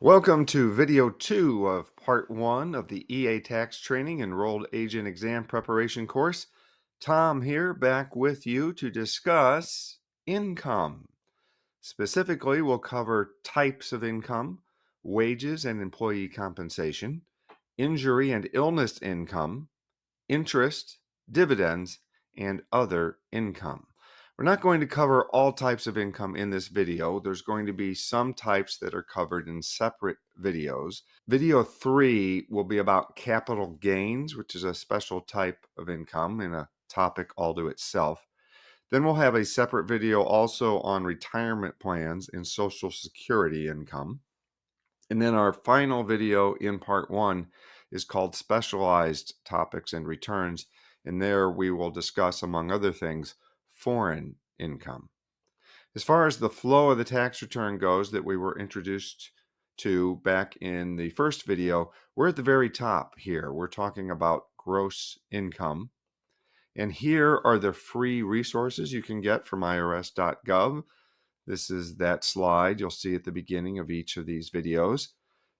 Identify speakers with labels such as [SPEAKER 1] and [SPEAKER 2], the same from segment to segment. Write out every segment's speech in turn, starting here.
[SPEAKER 1] Welcome to video 2 of part 1 of the EA Tax Training Enrolled Agent Exam Preparation course. Tom here, back with you to discuss income. Specifically, we'll cover types of income, wages and employee compensation, injury and illness income, interest, dividends, and other income. We're not going to cover all types of income in this video. There's going to be some types that are covered in separate videos. Video 3 will be about capital gains, which is a special type of income and a topic all to itself. Then we'll have a separate video also on retirement plans and Social Security income. And then our final video in part 1 is called Specialized Topics and Returns. And there we will discuss, among other things, foreign income. As far as the flow of the tax return goes that we were introduced to back in the first video, we're at the very top here. We're talking about gross income. And here are the free resources you can get from irs.gov. This is that slide you'll see at the beginning of each of these videos.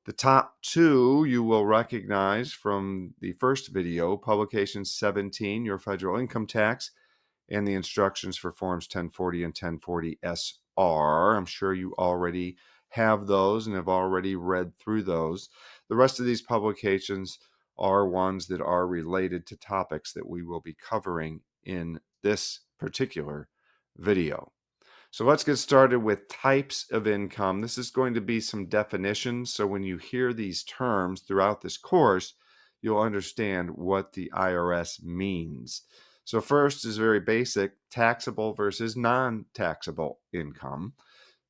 [SPEAKER 1] The top two you will recognize from the first video, Publication 17, Your Federal Income Tax, and the instructions for Forms 1040 and 1040 SR. I'm sure you already have those and have already read through those. The rest of these publications are ones that are related to topics that we will be covering in this particular video. So let's get started with types of income. This is going to be some definitions. So when you hear these terms throughout this course, you'll understand what the IRS means. So first is very basic, taxable versus non-taxable income.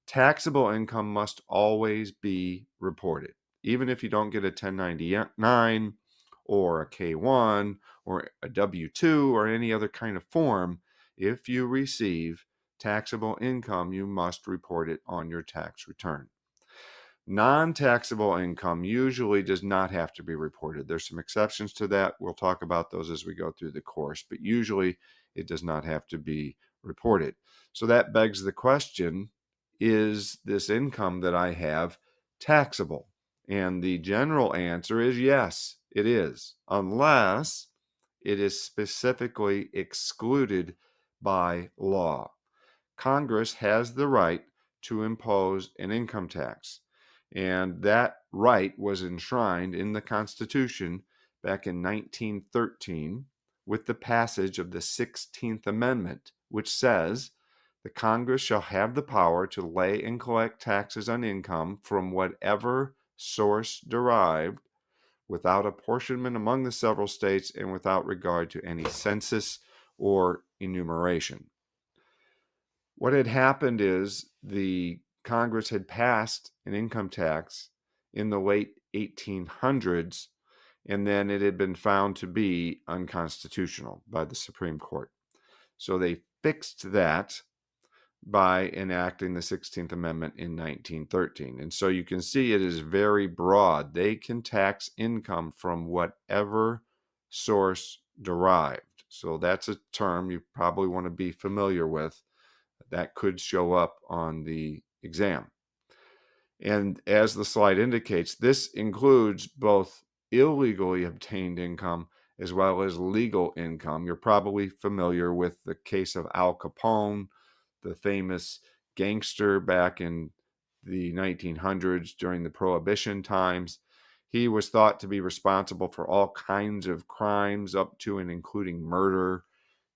[SPEAKER 1] Taxable income must always be reported, even if you don't get a 1099 or a K-1 or a W-2 or any other kind of form. If you receive taxable income, you must report it on your tax return. Non-taxable income usually does not have to be reported. There's some exceptions to that. We'll talk about those as we go through the course, but usually it does not have to be reported. So that begs the question, is this income that I have taxable? And the general answer is yes, it is, unless it is specifically excluded by law. Congress has the right to impose an income tax, and that right was enshrined in the Constitution back in 1913 with the passage of the 16th Amendment, which says the Congress shall have the power to lay and collect taxes on income from whatever source derived, without apportionment among the several states and without regard to any census or enumeration. What had happened is the Congress had passed an income tax in the late 1800s, and then it had been found to be unconstitutional by the Supreme Court. So they fixed that by enacting the 16th Amendment in 1913. And so you can see it is very broad. They can tax income from whatever source derived. So that's a term you probably want to be familiar with. That could show up on the exam. And as the slide indicates, this includes both illegally obtained income as well as legal income. You're probably familiar with the case of Al Capone, the famous gangster back in the 1900s during the Prohibition times. He was thought to be responsible for all kinds of crimes up to and including murder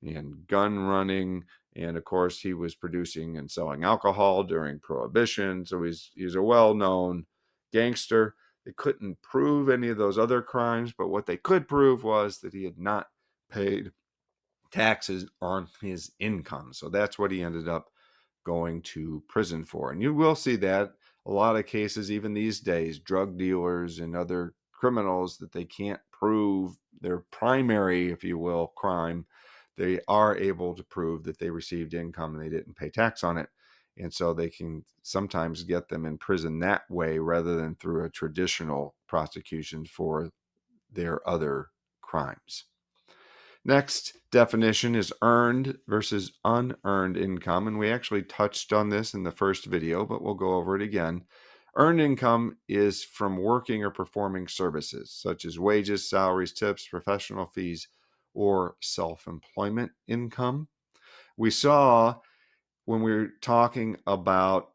[SPEAKER 1] and gun running. And of course, he was producing and selling alcohol during Prohibition. So he's a well-known gangster. They couldn't prove any of those other crimes, but what they could prove was that he had not paid taxes on his income. So that's what he ended up going to prison for. And you will see that a lot of cases, even these days, drug dealers and other criminals that they can't prove their primary, if you will, crime, they are able to prove that they received income and they didn't pay tax on it. And so they can sometimes get them in prison that way rather than through a traditional prosecution for their other crimes. Next definition is earned versus unearned income. And we actually touched on this in the first video, but we'll go over it again. Earned income is from working or performing services, such as wages, salaries, tips, professional fees, or self-employment income. We saw when we were talking about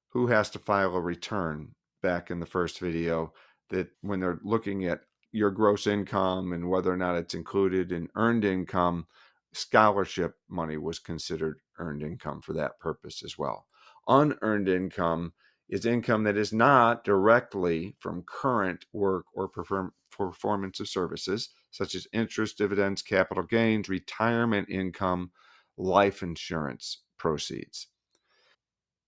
[SPEAKER 1] who has to file a return back in the first video, that when they're looking at your gross income and whether or not it's included in earned income, scholarship money was considered earned income for that purpose as well. Unearned income is income that is not directly from current work or performance of services, such as interest, dividends, capital gains, retirement income, life insurance proceeds.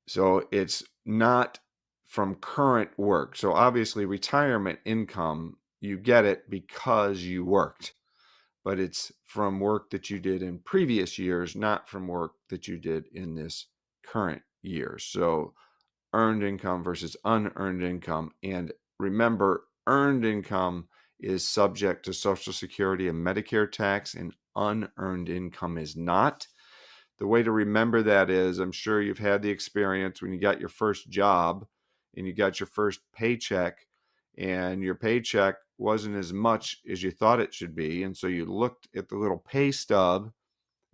[SPEAKER 1] So it's not from current work. So obviously, retirement income, you get it because you worked, but it's from work that you did in previous years, not from work that you did in this current year. So earned income versus unearned income. And remember, earned income is subject to Social Security and Medicare tax, and unearned income is not. The way to remember that is, I'm sure you've had the experience when you got your first job and you got your first paycheck, and your paycheck wasn't as much as you thought it should be. And so you looked at the little pay stub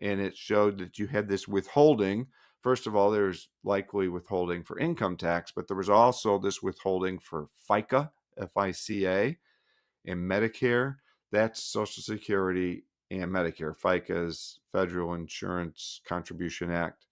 [SPEAKER 1] and it showed that you had this withholding. First of all, there's likely withholding for income tax, but there was also this withholding for FICA, FICA, and Medicare. That's Social Security and Medicare. FICA is Federal Insurance Contribution Act.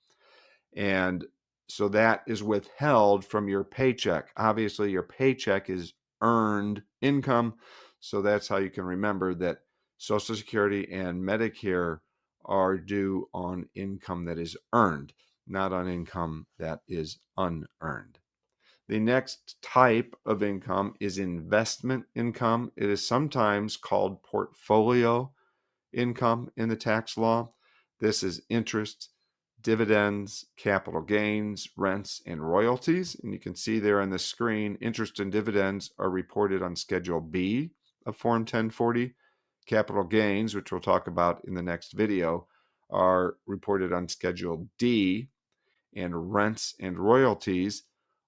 [SPEAKER 1] And so that is withheld from your paycheck. Obviously, your paycheck is earned income. So that's how you can remember that Social Security and Medicare are due on income that is earned, not on income that is unearned. The next type of income is investment income. It is sometimes called portfolio income in the tax law. This is interest, dividends, capital gains, rents, and royalties. And you can see there on the screen, interest and dividends are reported on Schedule B of Form 1040. Capital gains, which we'll talk about in the next video, are reported on Schedule D, and rents and royalties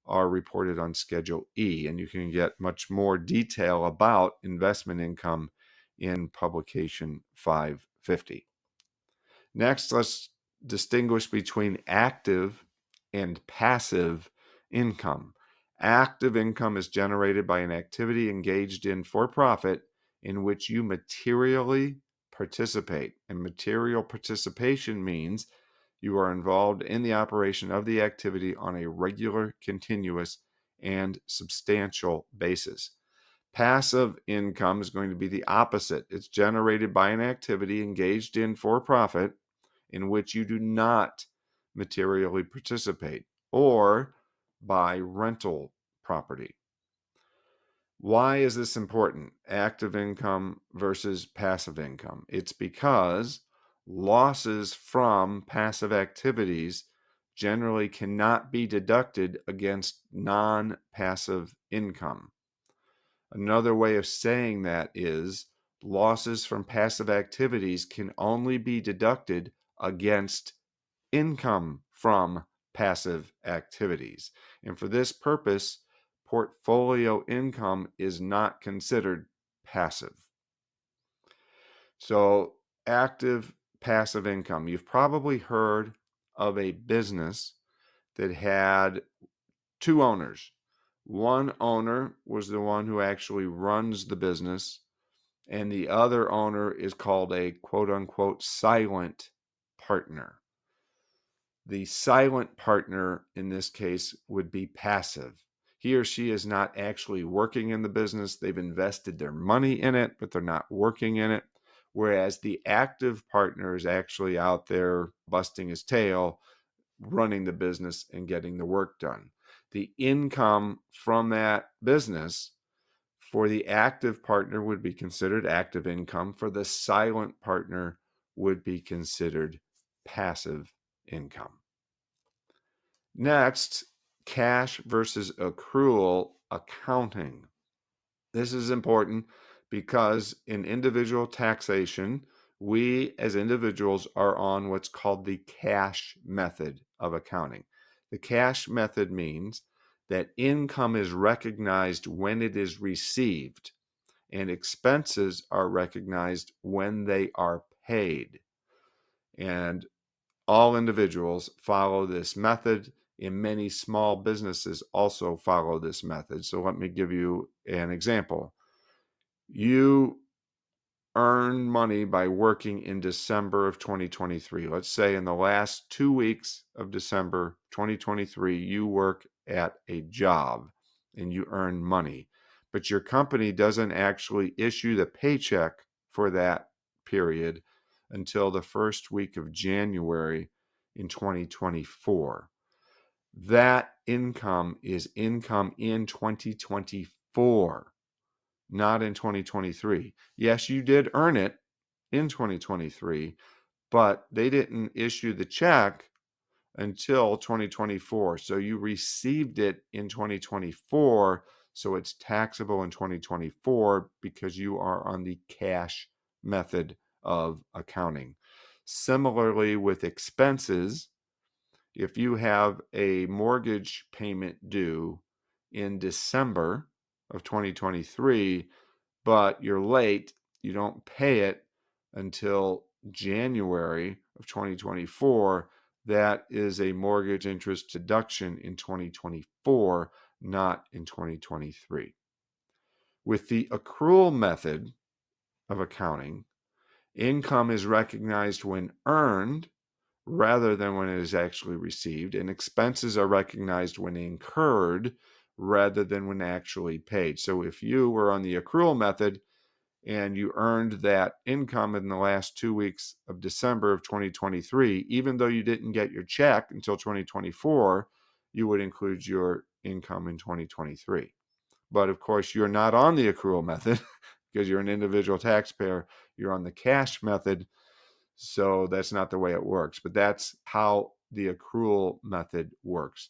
[SPEAKER 1] are reported on Schedule E. And you can get much more detail about investment income in publication 550. Next, let's distinguish between active and passive income. Active income is generated by an activity engaged in for profit in which you materially participate. And material participation means you are involved in the operation of the activity on a regular, continuous, and substantial basis. Passive income is going to be the opposite. It's generated by an activity engaged in for profit in which you do not materially participate, or by rental property. Why is this important? Active income versus passive income. It's because losses from passive activities generally cannot be deducted against non-passive income. Another way of saying that is losses from passive activities can only be deducted against income from passive activities. And for this purpose, portfolio income is not considered passive. So, active, passive income. You've probably heard of a business that had two owners. One owner was the one who actually runs the business, and the other owner is called a quote unquote silent partner. The silent partner in this case would be passive. He or she is not actually working in the business. They've invested their money in it, but they're not working in it. Whereas the active partner is actually out there busting his tail, running the business and getting the work done. The income from that business for the active partner would be considered active income. For the silent partner would be considered passive income. Next, cash versus accrual accounting. This is important because in individual taxation, we as individuals are on what's called the cash method of accounting. The cash method means that income is recognized when it is received and expenses are recognized when they are paid. And all individuals follow this method, and many small businesses also follow this method. So let me give you an example. You earn money by working in December of 2023. Let's say in the last 2 weeks of December 2023, you work at a job and you earn money, but your company doesn't actually issue the paycheck for that period until the first week of January in 2024. That income is income in 2024, not in 2023. Yes, you did earn it in 2023, but they didn't issue the check until 2024. So you received it in 2024. So it's taxable in 2024 because you are on the cash method of accounting. Similarly, with expenses, if you have a mortgage payment due in December of 2023, but you're late, you don't pay it until January of 2024, that is a mortgage interest deduction in 2024, not in 2023. With the accrual method of accounting, income is recognized when earned rather than when it is actually received, and expenses are recognized when incurred rather than when actually paid. So if you were on the accrual method and you earned that income in the last 2 weeks of December of 2023, even though you didn't get your check until 2024, you would include your income in 2023. But of course, you're not on the accrual method because you're an individual taxpayer. You're on the cash method. So that's not the way it works, but that's how the accrual method works.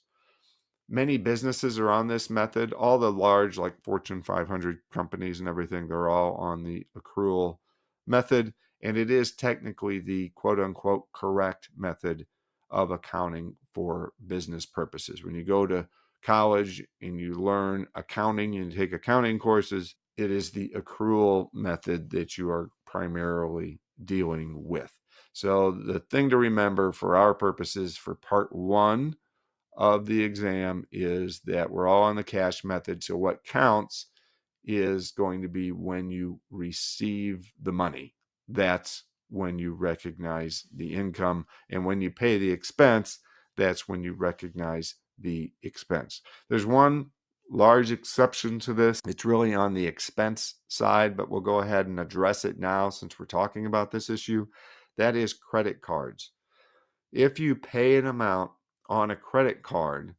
[SPEAKER 1] Many businesses are on this method. All the large, like Fortune 500 companies and everything, they're all on the accrual method. And it is technically the quote unquote correct method of accounting for business purposes. When you go to college and you learn accounting and take accounting courses, it is the accrual method that you are primarily dealing with. So the thing to remember for our purposes for part one of the exam is that we're all on the cash method. So what counts is going to be when you receive the money. That's when you recognize the income. And when you pay the expense, that's when you recognize the expense. There's one large exception to this. It's really on the expense side, but we'll go ahead and address it now since we're talking about this issue. That is credit cards. If you pay an amount on a credit card,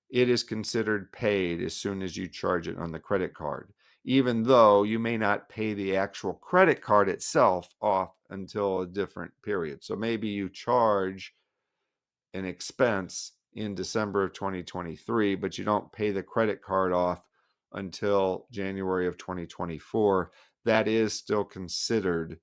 [SPEAKER 1] it is considered paid as soon as you charge it on the credit card, even though you may not pay the actual credit card itself off until a different period. So maybe you charge an expense in December of 2023, but you don't pay the credit card off until January of 2024. That is still considered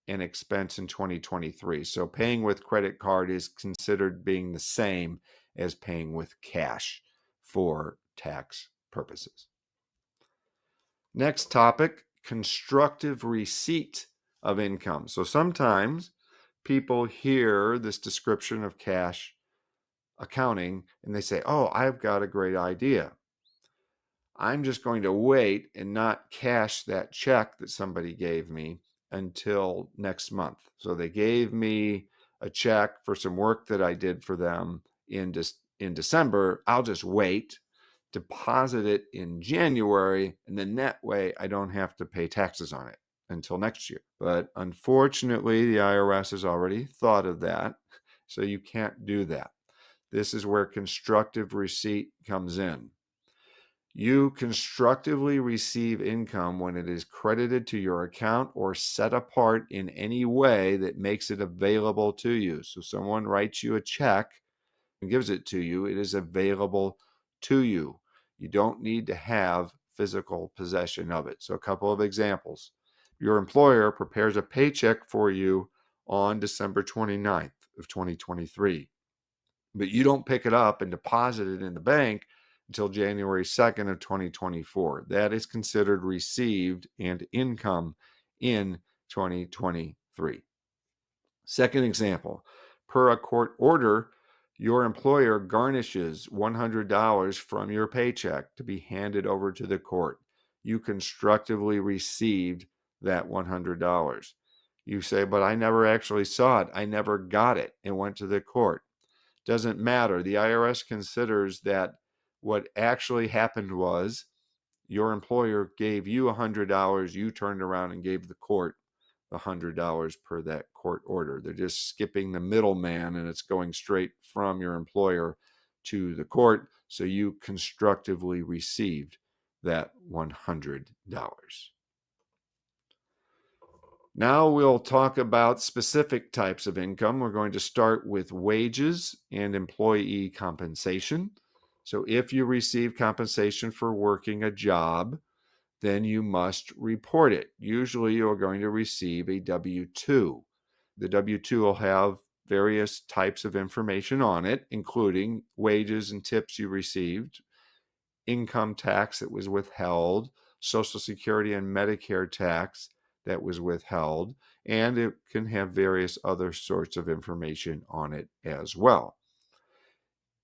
[SPEAKER 1] an expense in 2023. So paying with credit card is considered being the same as paying with cash for tax purposes. Next topic, constructive receipt of income. So sometimes people hear this description of cash accounting and they say, oh, I've got a great idea. I'm just going to wait and not cash that check that somebody gave me until next month. So they gave me a check for some work that I did for them in December. I'll just wait, deposit it in January, and then that way I don't have to pay taxes on it until next year. But unfortunately, the IRS has already thought of that, so you can't do that. This is where constructive receipt comes in. You constructively receive income when it is credited to your account or set apart in any way that makes it available to you. So someone writes you a check and gives it to you, it is available to you. You don't need to have physical possession of it. So a couple of examples. Your employer prepares a paycheck for you on December 29th of 2023, but you don't pick it up and deposit it in the bank until January 2nd of 2024. That is considered received and income in 2023. Second example, per a court order, your employer garnishes $100 from your paycheck to be handed over to the court. You constructively received that $100. You say, but I never actually saw it. I never got it. It went to the court. Doesn't matter. The IRS considers that what actually happened was your employer gave you $100. You turned around and gave the court the $100 per that court order. They're just skipping the middleman and it's going straight from your employer to the court. So you constructively received that $100. Now we'll talk about specific types of income. We're going to start with wages and employee compensation. So if you receive compensation for working a job, then you must report it. Usually you're going to receive a W-2. The W-2 will have various types of information on it, including wages and tips you received, income tax that was withheld, Social Security and Medicare tax that was withheld, and it can have various other sorts of information on it as well.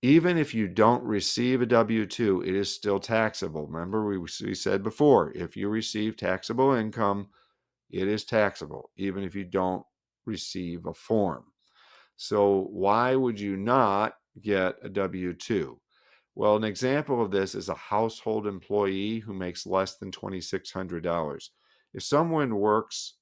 [SPEAKER 1] Even if you don't receive a W-2, it is still taxable. Remember, we said before, if you receive taxable income, it is taxable, even if you don't receive a form. So why would you not get a W-2? Well, an example of this is a household employee who makes less than $2,600. If someone works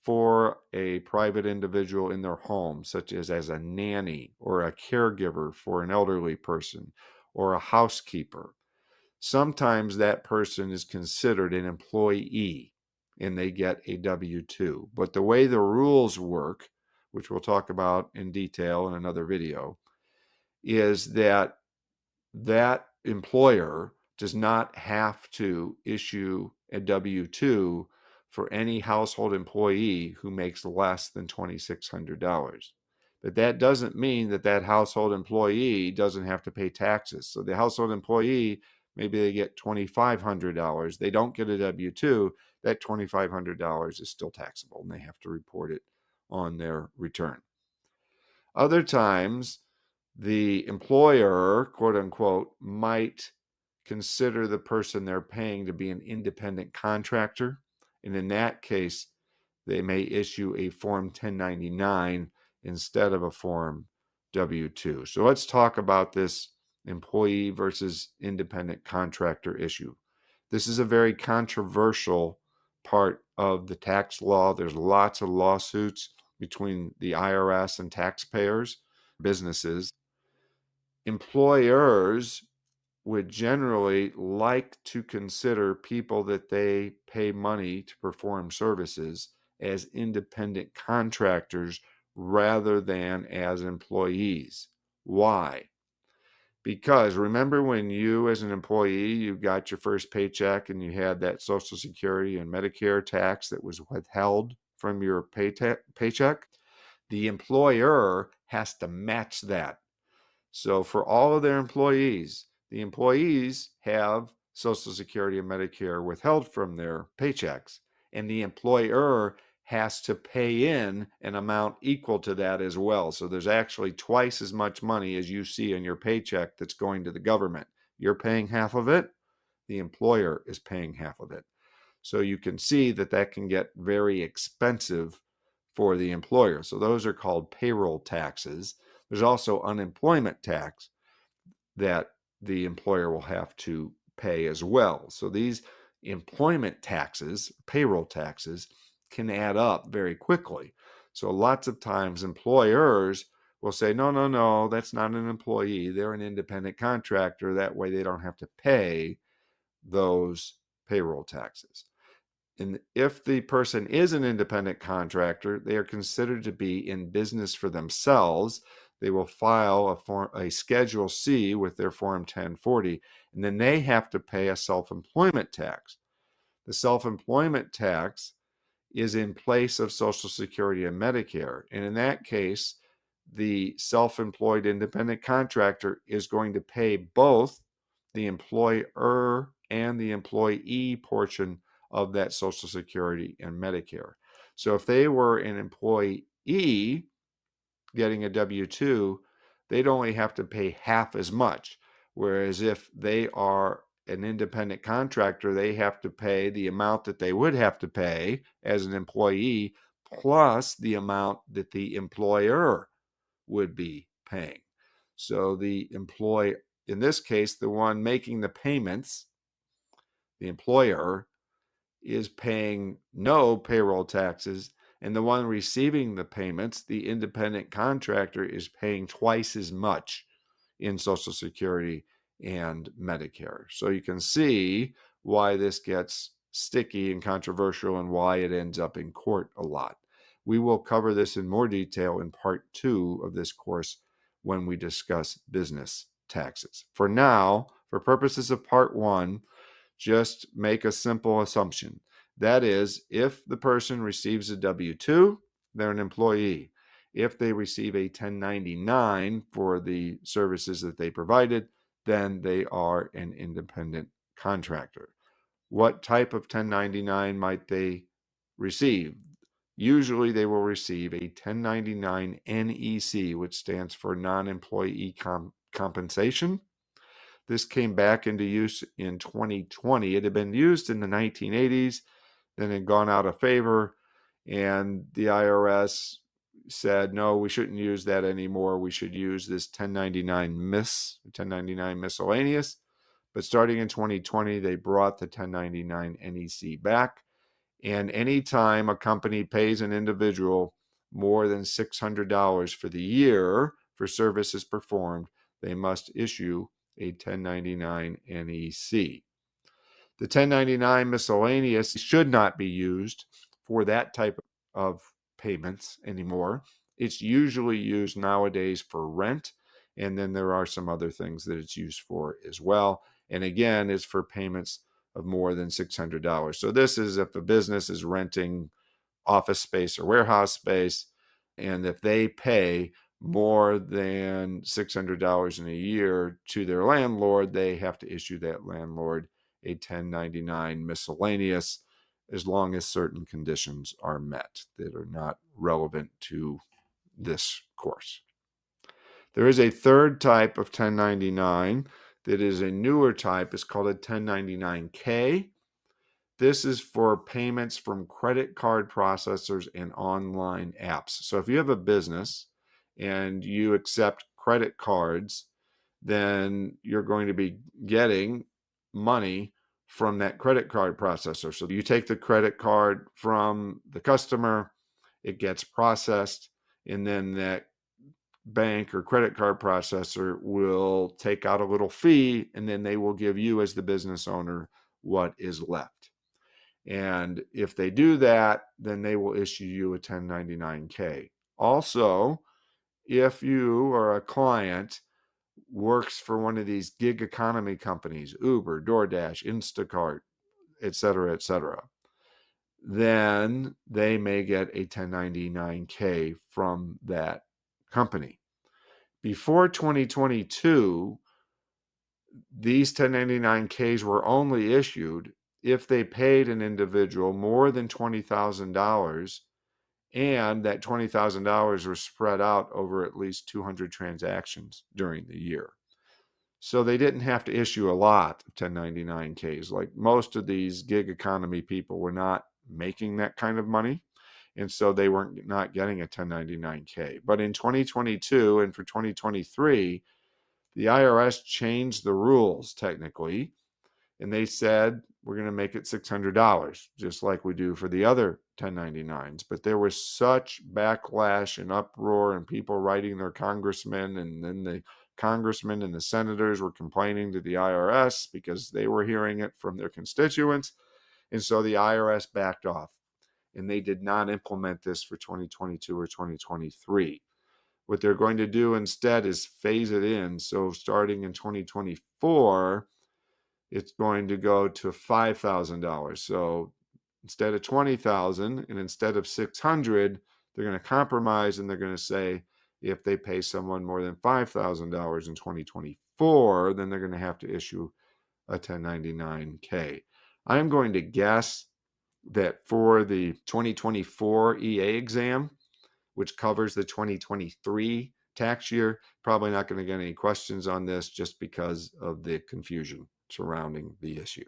[SPEAKER 1] for a private individual in their home, such as a nanny or a caregiver for an elderly person or a housekeeper, sometimes that person is considered an employee and they get a W-2. But the way the rules work, which we'll talk about in detail in another video, is that employer does not have to issue a W-2 for any household employee who makes less than $2,600. But that doesn't mean that household employee doesn't have to pay taxes. So the household employee, maybe they get $2,500. They don't get a W-2. That $2,500 is still taxable and they have to report it on their return. Other times, the employer, quote unquote, might consider the person they're paying to be an independent contractor. And in that case, they may issue a Form 1099 instead of a Form W-2. So let's talk about this employee versus independent contractor issue. This is a very controversial part of the tax law. There's lots of lawsuits between the IRS and taxpayers, businesses. Employers would generally like to consider people that they pay money to perform services as independent contractors rather than as employees. Why? Because remember when you as an employee, you got your first paycheck and you had that Social Security and Medicare tax that was withheld from your paycheck? The employer has to match that. So for all of their employees, the employees have Social Security and Medicare withheld from their paychecks, and the employer has to pay in an amount equal to that as well. So there's actually twice as much money as you see in your paycheck that's going to the government. You're paying half of it, the employer is paying half of it. So you can see that can get very expensive for the employer. So those are called payroll taxes. There's also unemployment tax that the employer will have to pay as well. So these employment taxes, payroll taxes, can add up very quickly. So lots of times employers will say, no, that's not an employee. They're an independent contractor. That way they don't have to pay those payroll taxes. And if the person is an independent contractor, they are considered to be in business for themselves. They will file a Schedule C with their Form 1040, and then they have to pay a self-employment tax. The self-employment tax is in place of Social Security and Medicare. And in that case, the self-employed independent contractor is going to pay both the employer and the employee portion of that Social Security and Medicare. So if they were an employee getting a W-2, they'd only have to pay half as much. Whereas if they are an independent contractor, they have to pay the amount that they would have to pay as an employee plus the amount that the employer would be paying. So the employee, in this case, the one making the payments, the employer, is paying no payroll taxes, and the one receiving the payments, the independent contractor, is paying twice as much in Social Security and Medicare. So you can see why this gets sticky and controversial and why it ends up in court a lot. We will cover this in more detail in part 2 of this course when we discuss business taxes. For now, for purposes of part 1, just make a simple assumption. That is, if the person receives a W-2, they're an employee. If they receive a 1099 for the services that they provided, then they are an independent contractor. What type of 1099 might they receive? Usually they will receive a 1099 NEC, which stands for non-employee compensation. This came back into use in 2020. It had been used in the 1980s, then had gone out of favor, and the IRS said, no, we shouldn't use that anymore. We should use this 1099 miscellaneous. But starting in 2020, they brought the 1099 NEC back. And anytime a company pays an individual more than $600 for the year for services performed, they must issue a 1099 NEC. The 1099 miscellaneous should not be used for that type of payments anymore. It's usually used nowadays for rent, and then there are some other things that it's used for as well. And again, it's for payments of more than $600. So this is if a business is renting office space or warehouse space, and if they pay more than $600 in a year to their landlord, they have to issue that landlord a 1099 miscellaneous as long as certain conditions are met that are not relevant to this course. There is a third type of 1099 that is a newer type. It's called a 1099K. This is for payments from credit card processors and online apps. So if you have a business and you accept credit cards, then you're going to be getting money from that credit card processor. So you take the credit card from the customer, it gets processed, and then that bank or credit card processor will take out a little fee, and then they will give you as the business owner what is left. And if they do that, then they will issue you a 1099K. Also, if you or a client works for one of these gig economy companies, Uber, DoorDash, Instacart, etc., then they may get a 1099K from that company. Before 2022, these 1099Ks were only issued if they paid an individual more than $20,000 and that $20,000 was spread out over at least 200 transactions during the year. So they didn't have to issue a lot of 1099Ks. Like most of these gig economy people were not making that kind of money, and so they weren't not getting a 1099K. But in 2022 and for 2023, the IRS changed the rules technically, and they said we're going to make it $600, just like we do for the other 1099s. But there was such backlash and uproar and people writing their congressmen, and then the congressmen and the senators were complaining to the IRS because they were hearing it from their constituents. And so the IRS backed off, and they did not implement this for 2022 or 2023. What they're going to do instead is phase it in. So starting in 2024, it's going to go to $5,000. So instead of $20,000 and instead of $600, they're going to compromise, and they're going to say if they pay someone more than $5,000 in 2024, then they're going to have to issue a 1099K. I'm going to guess that for the 2024 EA exam, which covers the 2023 tax year, probably not going to get any questions on this just because of the confusion surrounding the issue.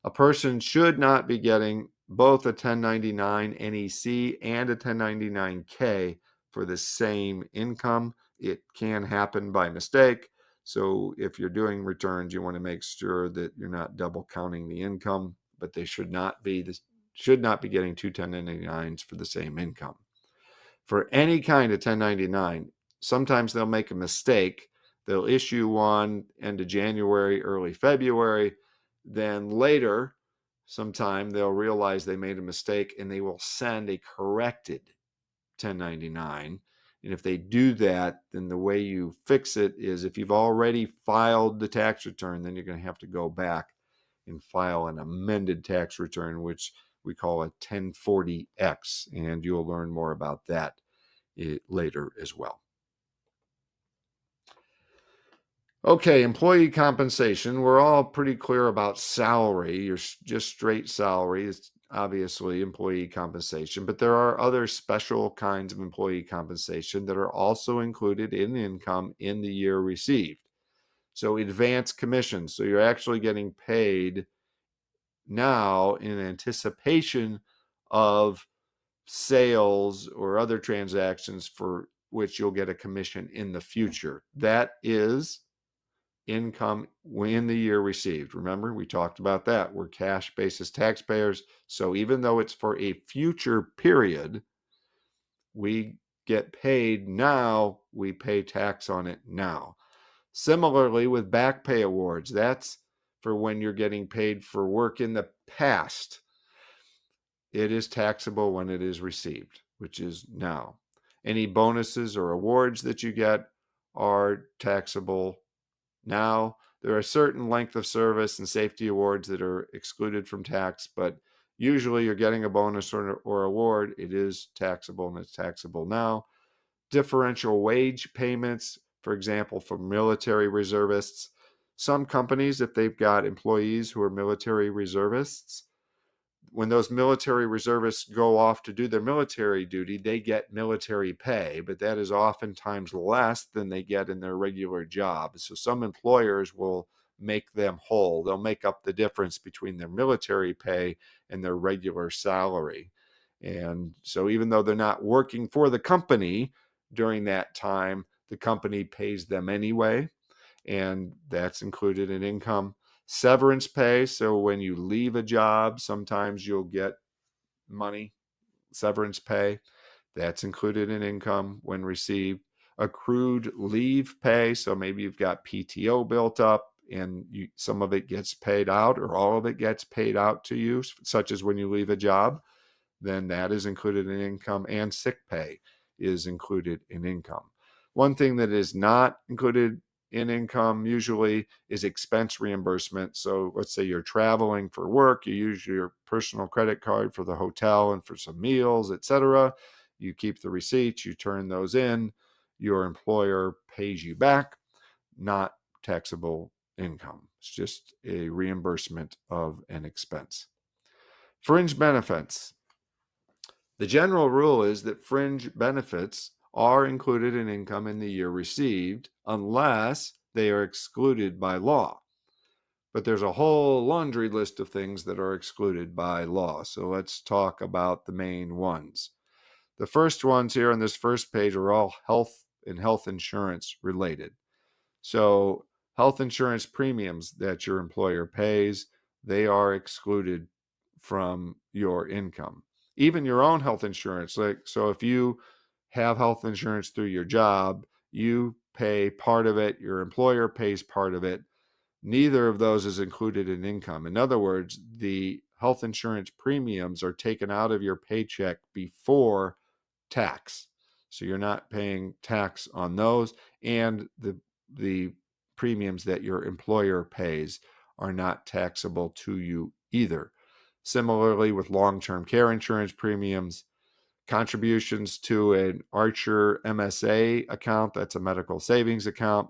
[SPEAKER 1] A person should not be getting both a 1099 NEC and a 1099K for the same income. It can happen by mistake. So if you're doing returns, you want to make sure that you're not double counting the income, but they should not be getting two 1099s for the same income. For any kind of 1099, sometimes they'll make a mistake. They'll issue one end of January, early February. Then later, sometime they'll realize they made a mistake and they will send a corrected 1099. And if they do that, then the way you fix it is if you've already filed the tax return, then you're going to have to go back and file an amended tax return, which we call a 1040X. And you'll learn more about that later as well. Okay, employee compensation. We're all pretty clear about salary. You're just straight salary. It's obviously employee compensation, but there are other special kinds of employee compensation that are also included in income in the year received. So advance commissions. So you're actually getting paid now in anticipation of sales or other transactions for which you'll get a commission in the future. That is income in the year received. Remember, we talked about that. We're cash basis taxpayers. So even though it's for a future period, we get paid now, we pay tax on it now. Similarly with back pay awards, that's for when you're getting paid for work in the past. It is taxable when it is received, which is now. Any bonuses or awards that you get are taxable now. There are certain length of service and safety awards that are excluded from tax, but usually you're getting a bonus or award. It is taxable and it's taxable now. Differential wage payments, for example, for military reservists. Some companies, if they've got employees who are military reservists, when those military reservists go off to do their military duty, they get military pay, but that is oftentimes less than they get in their regular job. So some employers will make them whole. They'll make up the difference between their military pay and their regular salary. And so even though they're not working for the company during that time, the company pays them anyway, and that's included in income. Severance pay, so when you leave a job, sometimes you'll get money, severance pay. That's included in income when received. Accrued leave pay, so maybe you've got PTO built up and some of it gets paid out or all of it gets paid out to you, such as when you leave a job, then that is included in income. And sick pay is included in income. One thing that is not included in income usually is expense reimbursement. So let's say you're traveling for work, you use your personal credit card for the hotel and for some meals, etc. You keep the receipts, you turn those in, your employer pays you back, not taxable income. It's just a reimbursement of an expense. Fringe benefits. The general rule is that fringe benefits are included in income in the year received unless they are excluded by law. But there's a whole laundry list of things that are excluded by law. So let's talk about the main ones. The first ones here on this first page are all health and health insurance related. So health insurance premiums that your employer pays, they are excluded from your income. Even your own health insurance, so if you have health insurance through your job, you pay part of it, your employer pays part of it. Neither of those is included in income. In other words, the health insurance premiums are taken out of your paycheck before tax. So you're not paying tax on those, and the premiums that your employer pays are not taxable to you either. Similarly, with long-term care insurance premiums, contributions to an Archer MSA account, that's a medical savings account,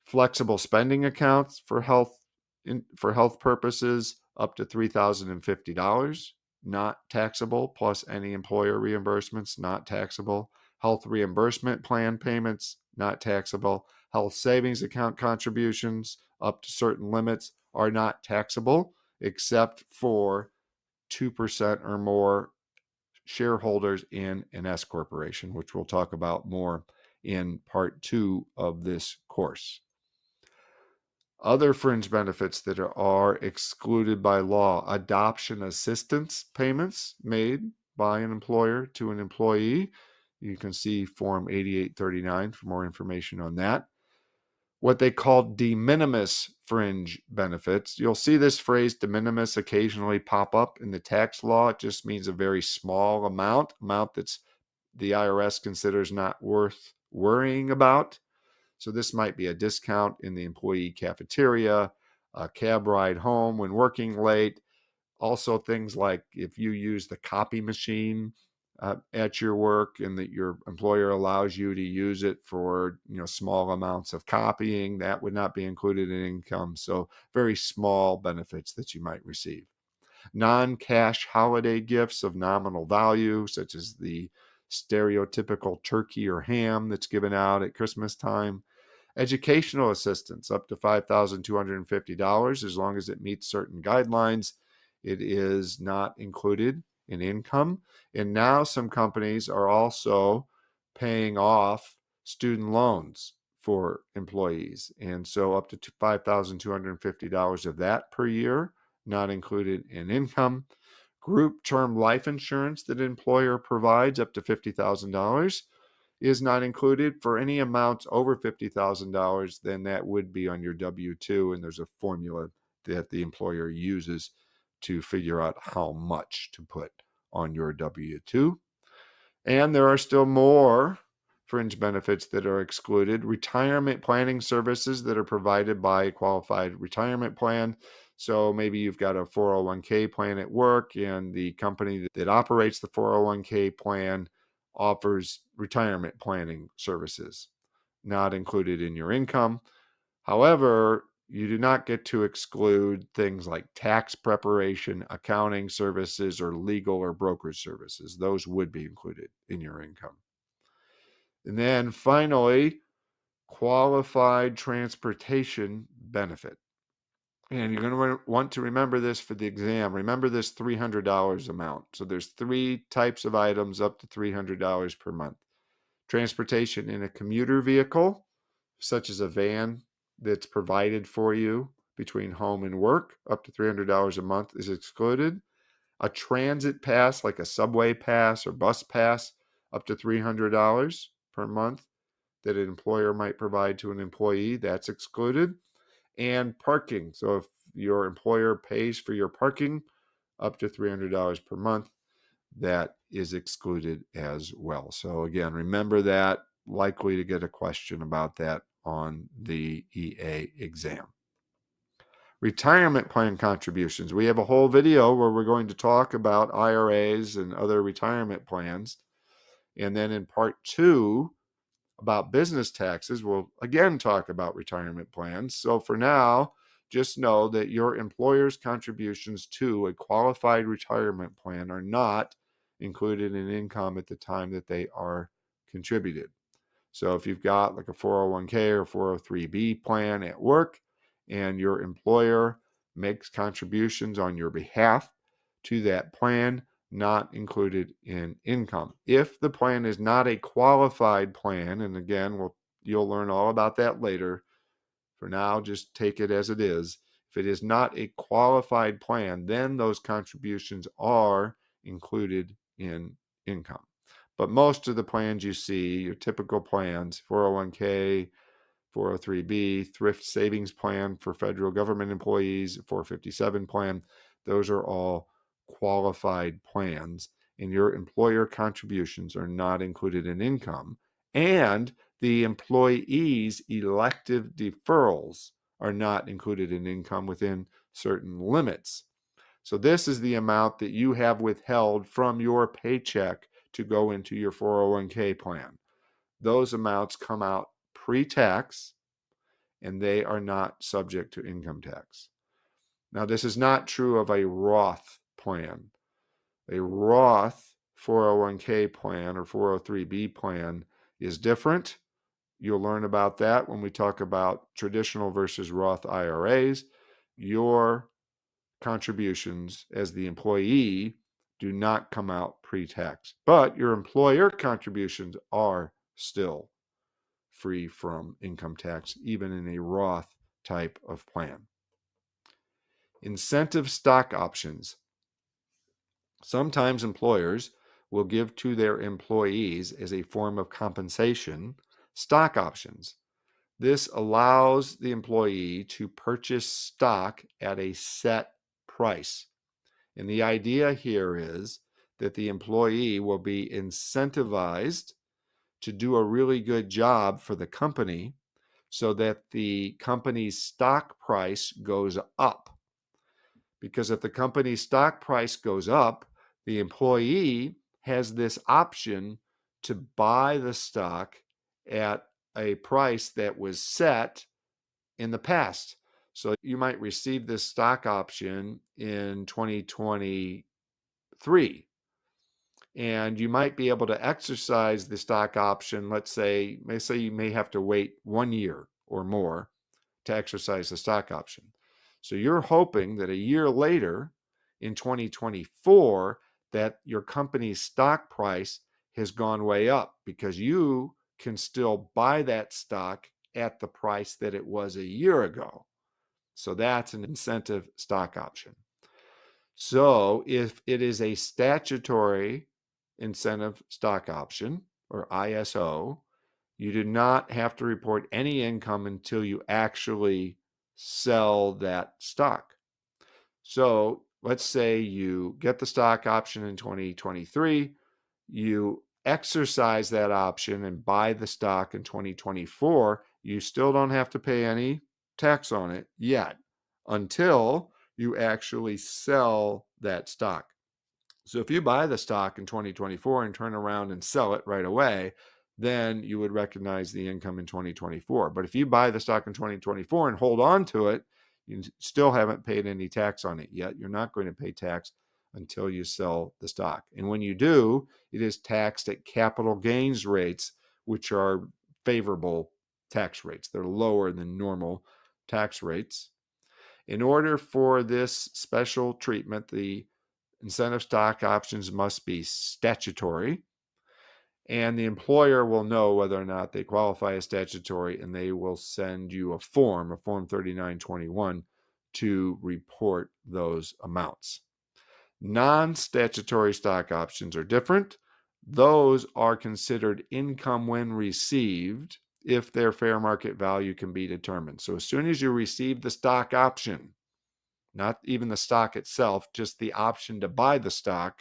[SPEAKER 1] flexible spending accounts for health for health purposes up to $3,050, not taxable, plus any employer reimbursements, not taxable. Health reimbursement plan payments, not taxable. Health savings account contributions up to certain limits are not taxable, except for 2% or more shareholders in an S corporation, which we'll talk about more in part 2 of this course. Other fringe benefits that are excluded by law: adoption assistance payments made by an employer to an employee. You can see Form 8839 for more information on that. What they call de minimis fringe benefits. You'll see this phrase de minimis occasionally pop up in the tax law. It just means a very small amount that's the IRS considers not worth worrying about. So this might be a discount in the employee cafeteria, a cab ride home when working late. Also things like if you use the copy machine at your work and that your employer allows you to use it for small amounts of copying, that would not be included in income. So very small benefits that you might receive. Non-cash holiday gifts of nominal value, such as the stereotypical turkey or ham that's given out at Christmas time. Educational assistance up to $5,250 as long as it meets certain guidelines. It is not included in income. And now some companies are also paying off student loans for employees. And so up to $5,250 of that per year, not included in income. Group term life insurance that an employer provides up to $50,000 is not included. For any amounts over $50,000, then that would be on your W-2, and there's a formula that the employer uses to figure out how much to put on your W-2. And there are still more fringe benefits that are excluded. Retirement planning services that are provided by a qualified retirement plan. So maybe you've got a 401k plan at work, and the company that operates the 401k plan offers retirement planning services, not included in your income. However, you do not get to exclude things like tax preparation, accounting services, or legal or brokerage services. Those would be included in your income. And then finally, qualified transportation benefit. And you're going to want to remember this for the exam. Remember this $300 amount. So there's 3 types of items up to $300 per month. Transportation in a commuter vehicle, such as a van that's provided for you between home and work, up to $300 a month is excluded. A transit pass, like a subway pass or bus pass, up to $300 per month that an employer might provide to an employee, that's excluded. And parking. So if your employer pays for your parking up to $300 per month, that is excluded as well. So again, remember that. Likely to get a question about that on the EA exam. Retirement plan contributions. We have a whole video where we're going to talk about IRAs and other retirement plans. And then in part 2, about business taxes, we'll again talk about retirement plans. So for now, just know that your employer's contributions to a qualified retirement plan are not included in income at the time that they are contributed. So if you've got like a 401k or 403b plan at work and your employer makes contributions on your behalf to that plan, not included in income. If the plan is not a qualified plan, and again, you'll learn all about that later. For now, just take it as it is. If it is not a qualified plan, then those contributions are included in income. But most of the plans you see, your typical plans, 401k, 403b, thrift savings plan for federal government employees, 457 plan, those are all qualified plans, and your employer contributions are not included in income. And the employee's elective deferrals are not included in income within certain limits. So this is the amount that you have withheld from your paycheck to go into your 401k plan. Those amounts come out pre-tax, and they are not subject to income tax. Now, this is not true of a Roth plan. A Roth 401k plan or 403b plan is different. You'll learn about that when we talk about traditional versus Roth IRAs. Your contributions as the employee do not come out pre-tax, but your employer contributions are still free from income tax, even in a Roth type of plan. Incentive stock options. Sometimes employers will give to their employees as a form of compensation stock options. This allows the employee to purchase stock at a set price. And the idea here is that the employee will be incentivized to do a really good job for the company so that the company's stock price goes up. Because if the company's stock price goes up, the employee has this option to buy the stock at a price that was set in the past. So you might receive this stock option in 2023, and you might be able to exercise the stock option. Let's say you may have to wait 1 year or more to exercise the stock option. So you're hoping that a year later in 2024 that your company's stock price has gone way up because you can still buy that stock at the price that it was a year ago. So that's an incentive stock option. So if it is a statutory incentive stock option or ISO, you do not have to report any income until you actually sell that stock. So let's say you get the stock option in 2023, you exercise that option and buy the stock in 2024, you still don't have to pay any tax on it yet until you actually sell that stock. So if you buy the stock in 2024 and turn around and sell it right away, then you would recognize the income in 2024. But if you buy the stock in 2024 and hold on to it, you still haven't paid any tax on it yet. You're not going to pay tax until you sell the stock. And when you do, it is taxed at capital gains rates, which are favorable tax rates. They're lower than normal tax rates. In order for this special treatment, the incentive stock options must be statutory, and the employer will know whether or not they qualify as statutory, and they will send you a Form 3921, to report those amounts. Non-statutory stock options are different. Those are considered income when received if their fair market value can be determined. So as soon as you receive the stock option, not even the stock itself, just the option to buy the stock,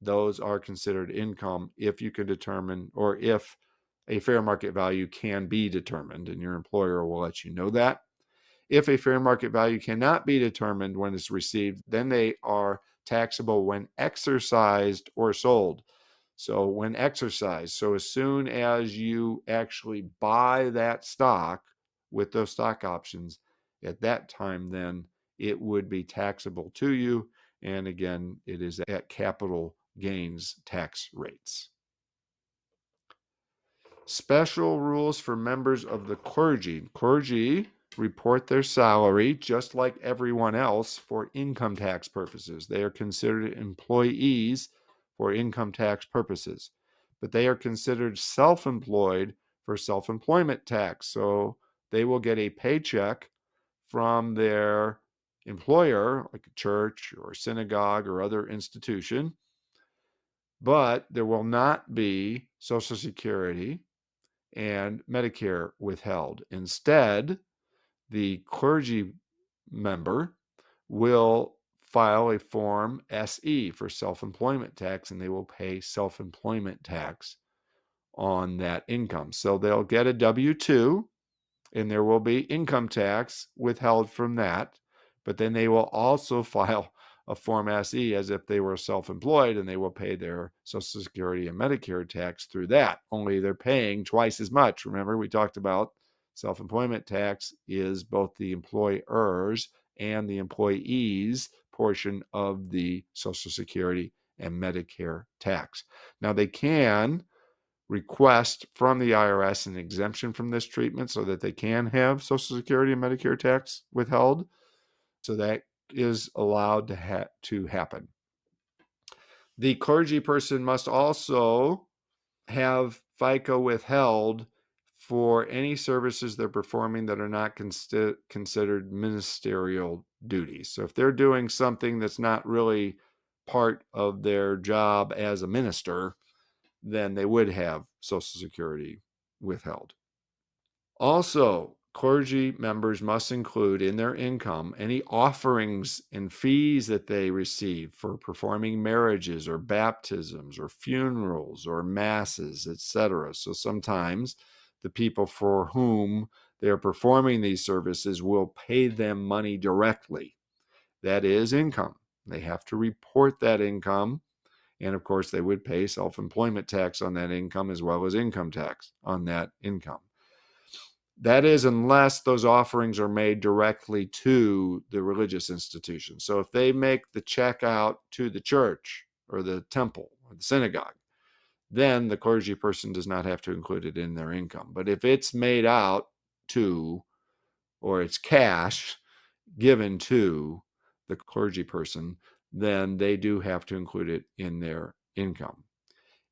[SPEAKER 1] those are considered income if you can determine, or if a fair market value can be determined, and your employer will let you know that. If a fair market value cannot be determined when it's received, then they are taxable when exercised or sold. So when exercised, so as soon as you actually buy that stock with those stock options, at that time, then it would be taxable to you. And again, it is at capital gains tax rates. Special rules for members of the clergy. Clergy report their salary just like everyone else for income tax purposes. They are considered employees for income tax purposes, but they are considered self-employed for self-employment tax. So they will get a paycheck from their employer, like a church or synagogue or other institution, but there will not be Social Security and Medicare withheld. Instead, the clergy member will file a Form SE for self-employment tax, and they will pay self-employment tax on that income. So they'll get a W-2, and there will be income tax withheld from that, but then they will also file a Form SE as if they were self-employed, and they will pay their Social Security and Medicare tax through that, only they're paying twice as much. Remember, we talked about self-employment tax is both the employer's and the employees portion of the Social Security and Medicare tax. Now, they can request from the IRS an exemption from this treatment so that they can have Social Security and Medicare tax withheld. So that is allowed to happen. The clergy person must also have FICA withheld for any services they're performing that are not considered ministerial duties. So if they're doing something that's not really part of their job as a minister, then they would have Social Security withheld. Also, clergy members must include in their income any offerings and fees that they receive for performing marriages or baptisms or funerals or masses, etc. So sometimes the people for whom they are performing these services will pay them money directly. That is income. They have to report that income. And of course, they would pay self-employment tax on that income as well as income tax on that income. That is, unless those offerings are made directly to the religious institution. So if they make the check out to the church or the temple or the synagogue, then the clergy person does not have to include it in their income. But if it's made out to, or it's cash given to the clergy person, then they do have to include it in their income.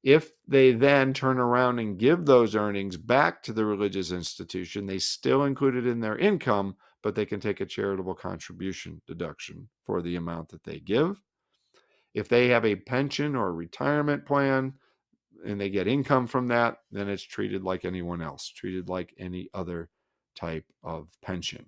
[SPEAKER 1] If they then turn around and give those earnings back to the religious institution, they still include it in their income, but they can take a charitable contribution deduction for the amount that they give. If they have a pension or a retirement plan and they get income from that, then it's treated like anyone else, treated like any other type of pension.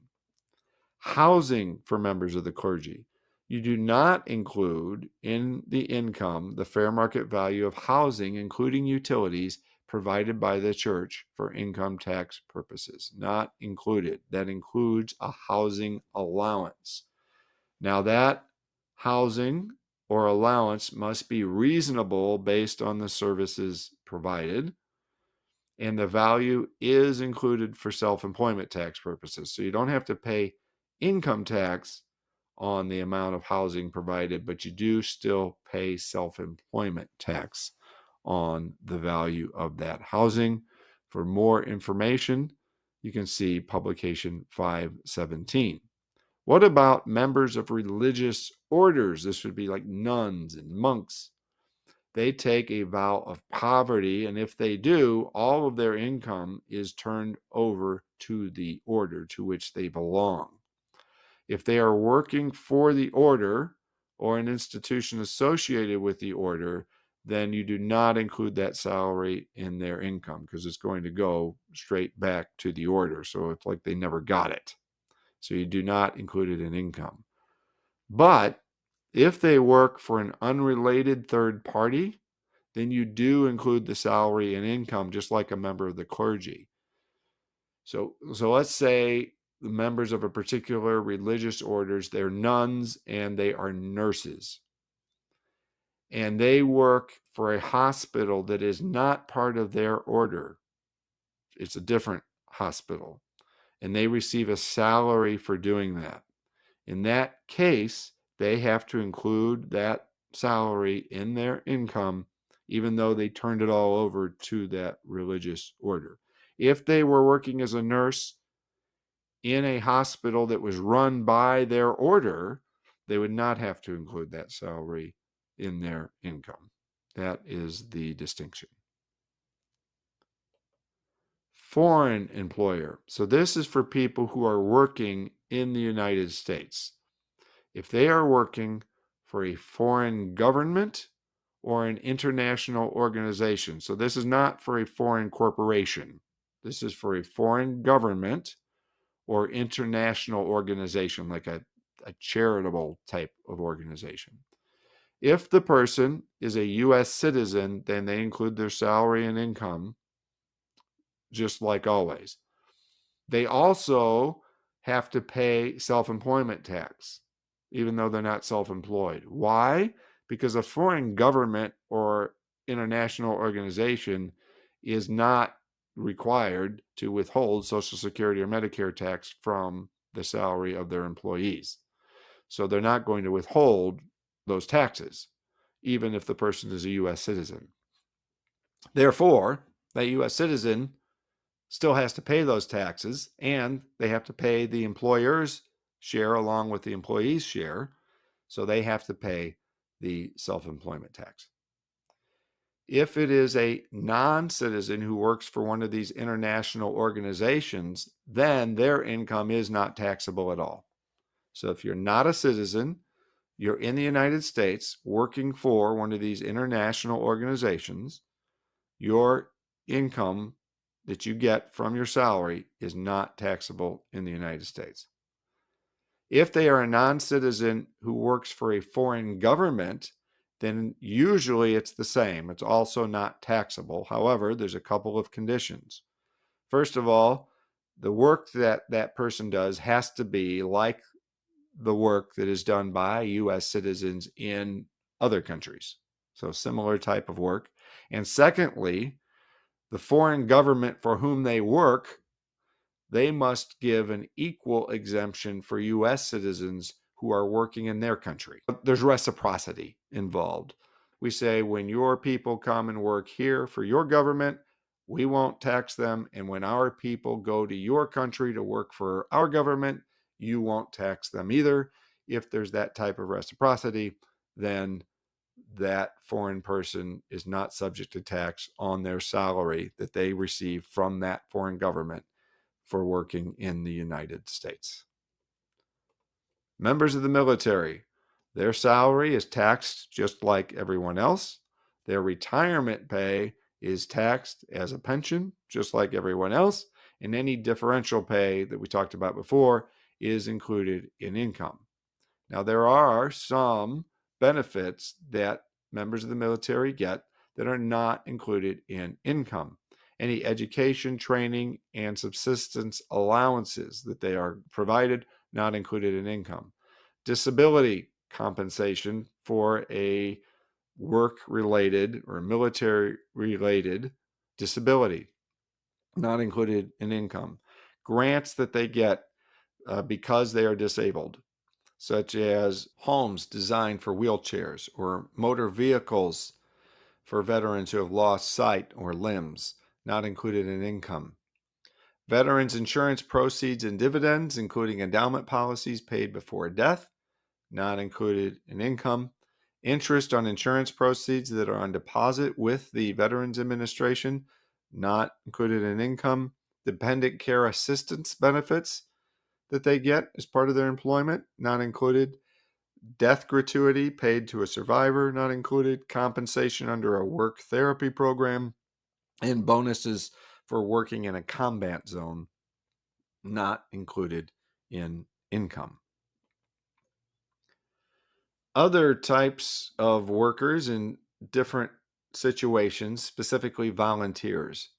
[SPEAKER 1] Housing for members of the clergy. You do not include in the income the fair market value of housing, including utilities, provided by the church for income tax purposes. Not included. That includes a housing allowance. Now, that housing or allowance must be reasonable based on the services provided, and the value is included for self-employment tax purposes. So you don't have to pay income tax on the amount of housing provided, but you do still pay self-employment tax on the value of that housing. For more information, you can see publication 517. What about members of religious orders? This would be like nuns and monks. They take a vow of poverty, and if they do, all of their income is turned over to the order to which they belong. If they are working for the order or an institution associated with the order, then you do not include that salary in their income because it's going to go straight back to the order. So it's like they never got it. So you do not include it in income. But if they work for an unrelated third party, then you do include the salary and income just like a member of the clergy. So let's say the members of a particular religious orders, they're nuns and they are nurses. And they work for a hospital that is not part of their order. It's a different hospital. And they receive a salary for doing that. In that case, they have to include that salary in their income, even though they turned it all over to that religious order. If they were working as a nurse in a hospital that was run by their order, they would not have to include that salary in their income. That is the distinction. Foreign employer. So this is for people who are working in the United States. If they are working for a foreign government or an international organization, so this is not for a foreign corporation. This is for a foreign government or international organization, like a charitable type of organization. If the person is a U.S. citizen, then they include their salary and income, just like always. They also have to pay self-employment tax, even though they're not self-employed. Why? Because a foreign government or international organization is not required to withhold Social Security or Medicare tax from the salary of their employees. So they're not going to withhold those taxes, even if the person is a U.S. citizen. Therefore, that U.S. citizen still has to pay those taxes, and they have to pay the employer's share along with the employee's share. So they have to pay the self-employment tax. If it is a non-citizen who works for one of these international organizations, then their income is not taxable at all. So if you're not a citizen, you're in the United States working for one of these international organizations, your income that you get from your salary is not taxable in the United States. If they are a non-citizen who works for a foreign government, then usually it's the same. It's also not taxable. However, there's a couple of conditions. First of all, the work that that person does has to be like the work that is done by U.S. citizens in other countries. So similar type of work. And secondly, the foreign government for whom they work, they must give an equal exemption for U.S. citizens who are working in their country. There's reciprocity involved. We say when your people come and work here for your government, we won't tax them. And when our people go to your country to work for our government, you won't tax them either. If there's that type of reciprocity, then that foreign person is not subject to tax on their salary that they receive from that foreign government for working in the United States. Members of the military, their salary is taxed just like everyone else. Their retirement pay is taxed as a pension, just like everyone else. And any differential pay that we talked about before is included in income. Now, there are some benefits that members of the military get that are not included in income. Any education, training, and subsistence allowances that they are provided, not included in income. Disability compensation for a work-related or military-related disability, not included in income. Grants that they get because they are disabled, such as homes designed for wheelchairs or motor vehicles for veterans who have lost sight or limbs, not included in income. Veterans insurance proceeds and dividends, including endowment policies paid before death, not included in income. Interest on insurance proceeds that are on deposit with the Veterans Administration, not included in income. Dependent care assistance benefits that they get as part of their employment, not included. Death gratuity paid to a survivor, not included. Compensation under a work therapy program, and bonuses for working in a combat zone, not included in income. Other types of workers in different situations, specifically volunteers.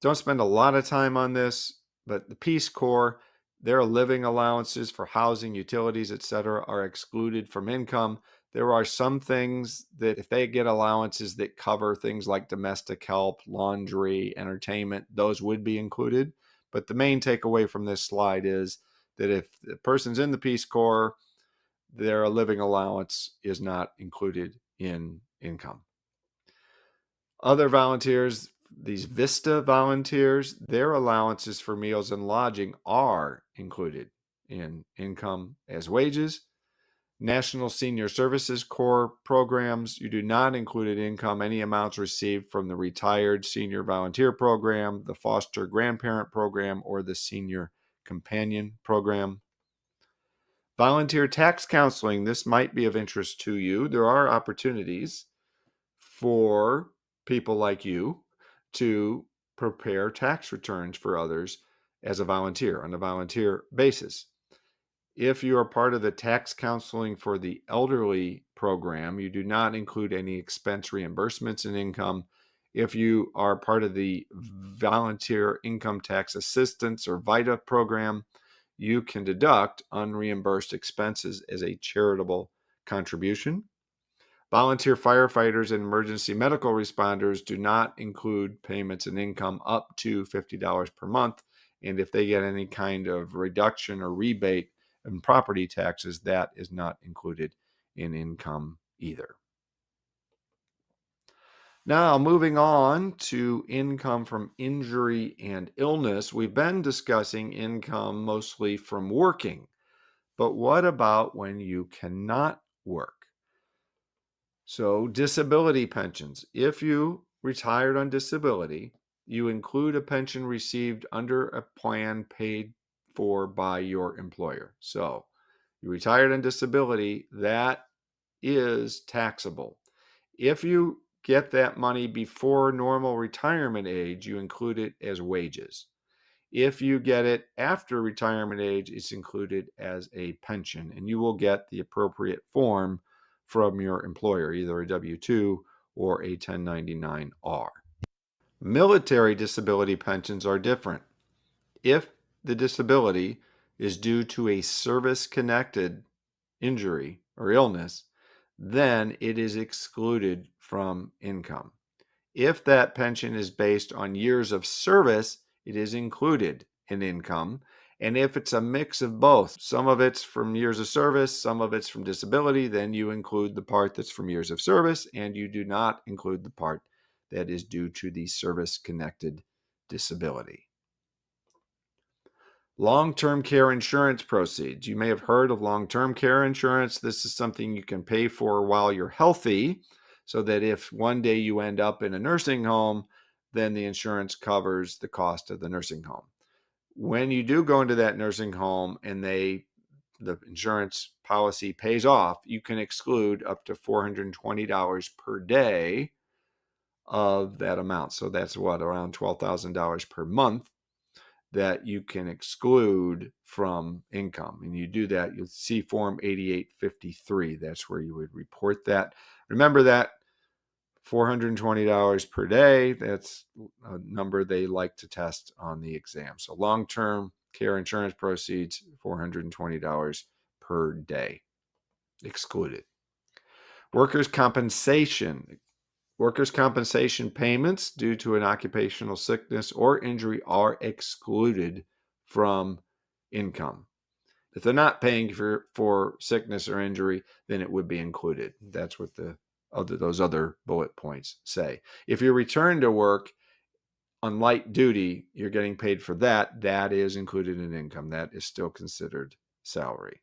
[SPEAKER 1] Don't spend a lot of time on this, but the Peace Corps, their living allowances for housing, utilities, etc., are excluded from income. There are some things that if they get allowances that cover things like domestic help, laundry, entertainment, those would be included. But the main takeaway from this slide is that if the person's in the Peace Corps, their living allowance is not included in income. Other volunteers, these VISTA volunteers, their allowances for meals and lodging are included in income as wages. National Senior Services Corps programs, you do not include in income any amounts received from the Retired Senior Volunteer Program, the Foster Grandparent Program, or the Senior Companion Program. Volunteer tax counseling, this might be of interest to you. There are opportunities for people like you to prepare tax returns for others as a volunteer on a volunteer basis. If you are part of the tax counseling for the elderly program, you do not include any expense reimbursements in income. If you are part of the volunteer income tax assistance or VITA program, you can deduct unreimbursed expenses as a charitable contribution. Volunteer firefighters and emergency medical responders do not include payments in income up to $50 per month. And if they get any kind of reduction or rebate and property taxes, that is not included in income either. Now, moving on to income from injury and illness. We've been discussing income mostly from working, but what about when you cannot work? So, disability pensions. If you retired on disability, you include a pension received under a plan paid for by your employer. So, you retired on disability, that is taxable. If you get that money before normal retirement age, you include it as wages. If you get it after retirement age, it's included as a pension, and you will get the appropriate form from your employer, either a W-2 or a 1099-R. Military disability pensions are different. If the disability is due to a service-connected injury or illness, then it is excluded from income. If that pension is based on years of service, it is included in income. And if it's a mix of both, some of it's from years of service, some of it's from disability, then you include the part that's from years of service, and you do not include the part that is due to the service-connected disability. Long-term care insurance proceeds. You may have heard of long-term care insurance. This is something you can pay for while you're healthy, so that if one day you end up in a nursing home, then the insurance covers the cost of the nursing home. When you do go into that nursing home and the insurance policy pays off, you can exclude up to $420 per day of that amount. So that's around $12,000 per month that you can exclude from income. And you do that, you'll see Form 8853. That's where you would report that. Remember that $420 per day, that's a number they like to test on the exam. So long-term care insurance proceeds, $420 per day, excluded. Workers' compensation. Workers' compensation payments due to an occupational sickness or injury are excluded from income. If they're not paying for sickness or injury, then it would be included. That's what those other bullet points say. If you return to work on light duty, you're getting paid for that. That is included in income. That is still considered salary.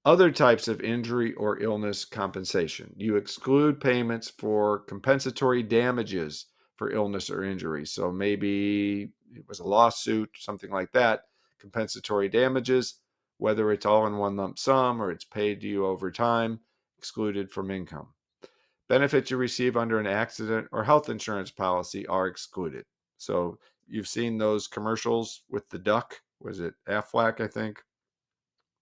[SPEAKER 1] Other types of injury or illness compensation. You exclude payments for compensatory damages for illness or injury. So maybe it was a lawsuit, something like that. Compensatory damages, whether it's all in one lump sum or it's paid to you over time, excluded from income. Benefits you receive under an accident or health insurance policy are excluded. So you've seen those commercials with the duck. Was it Aflac, I think?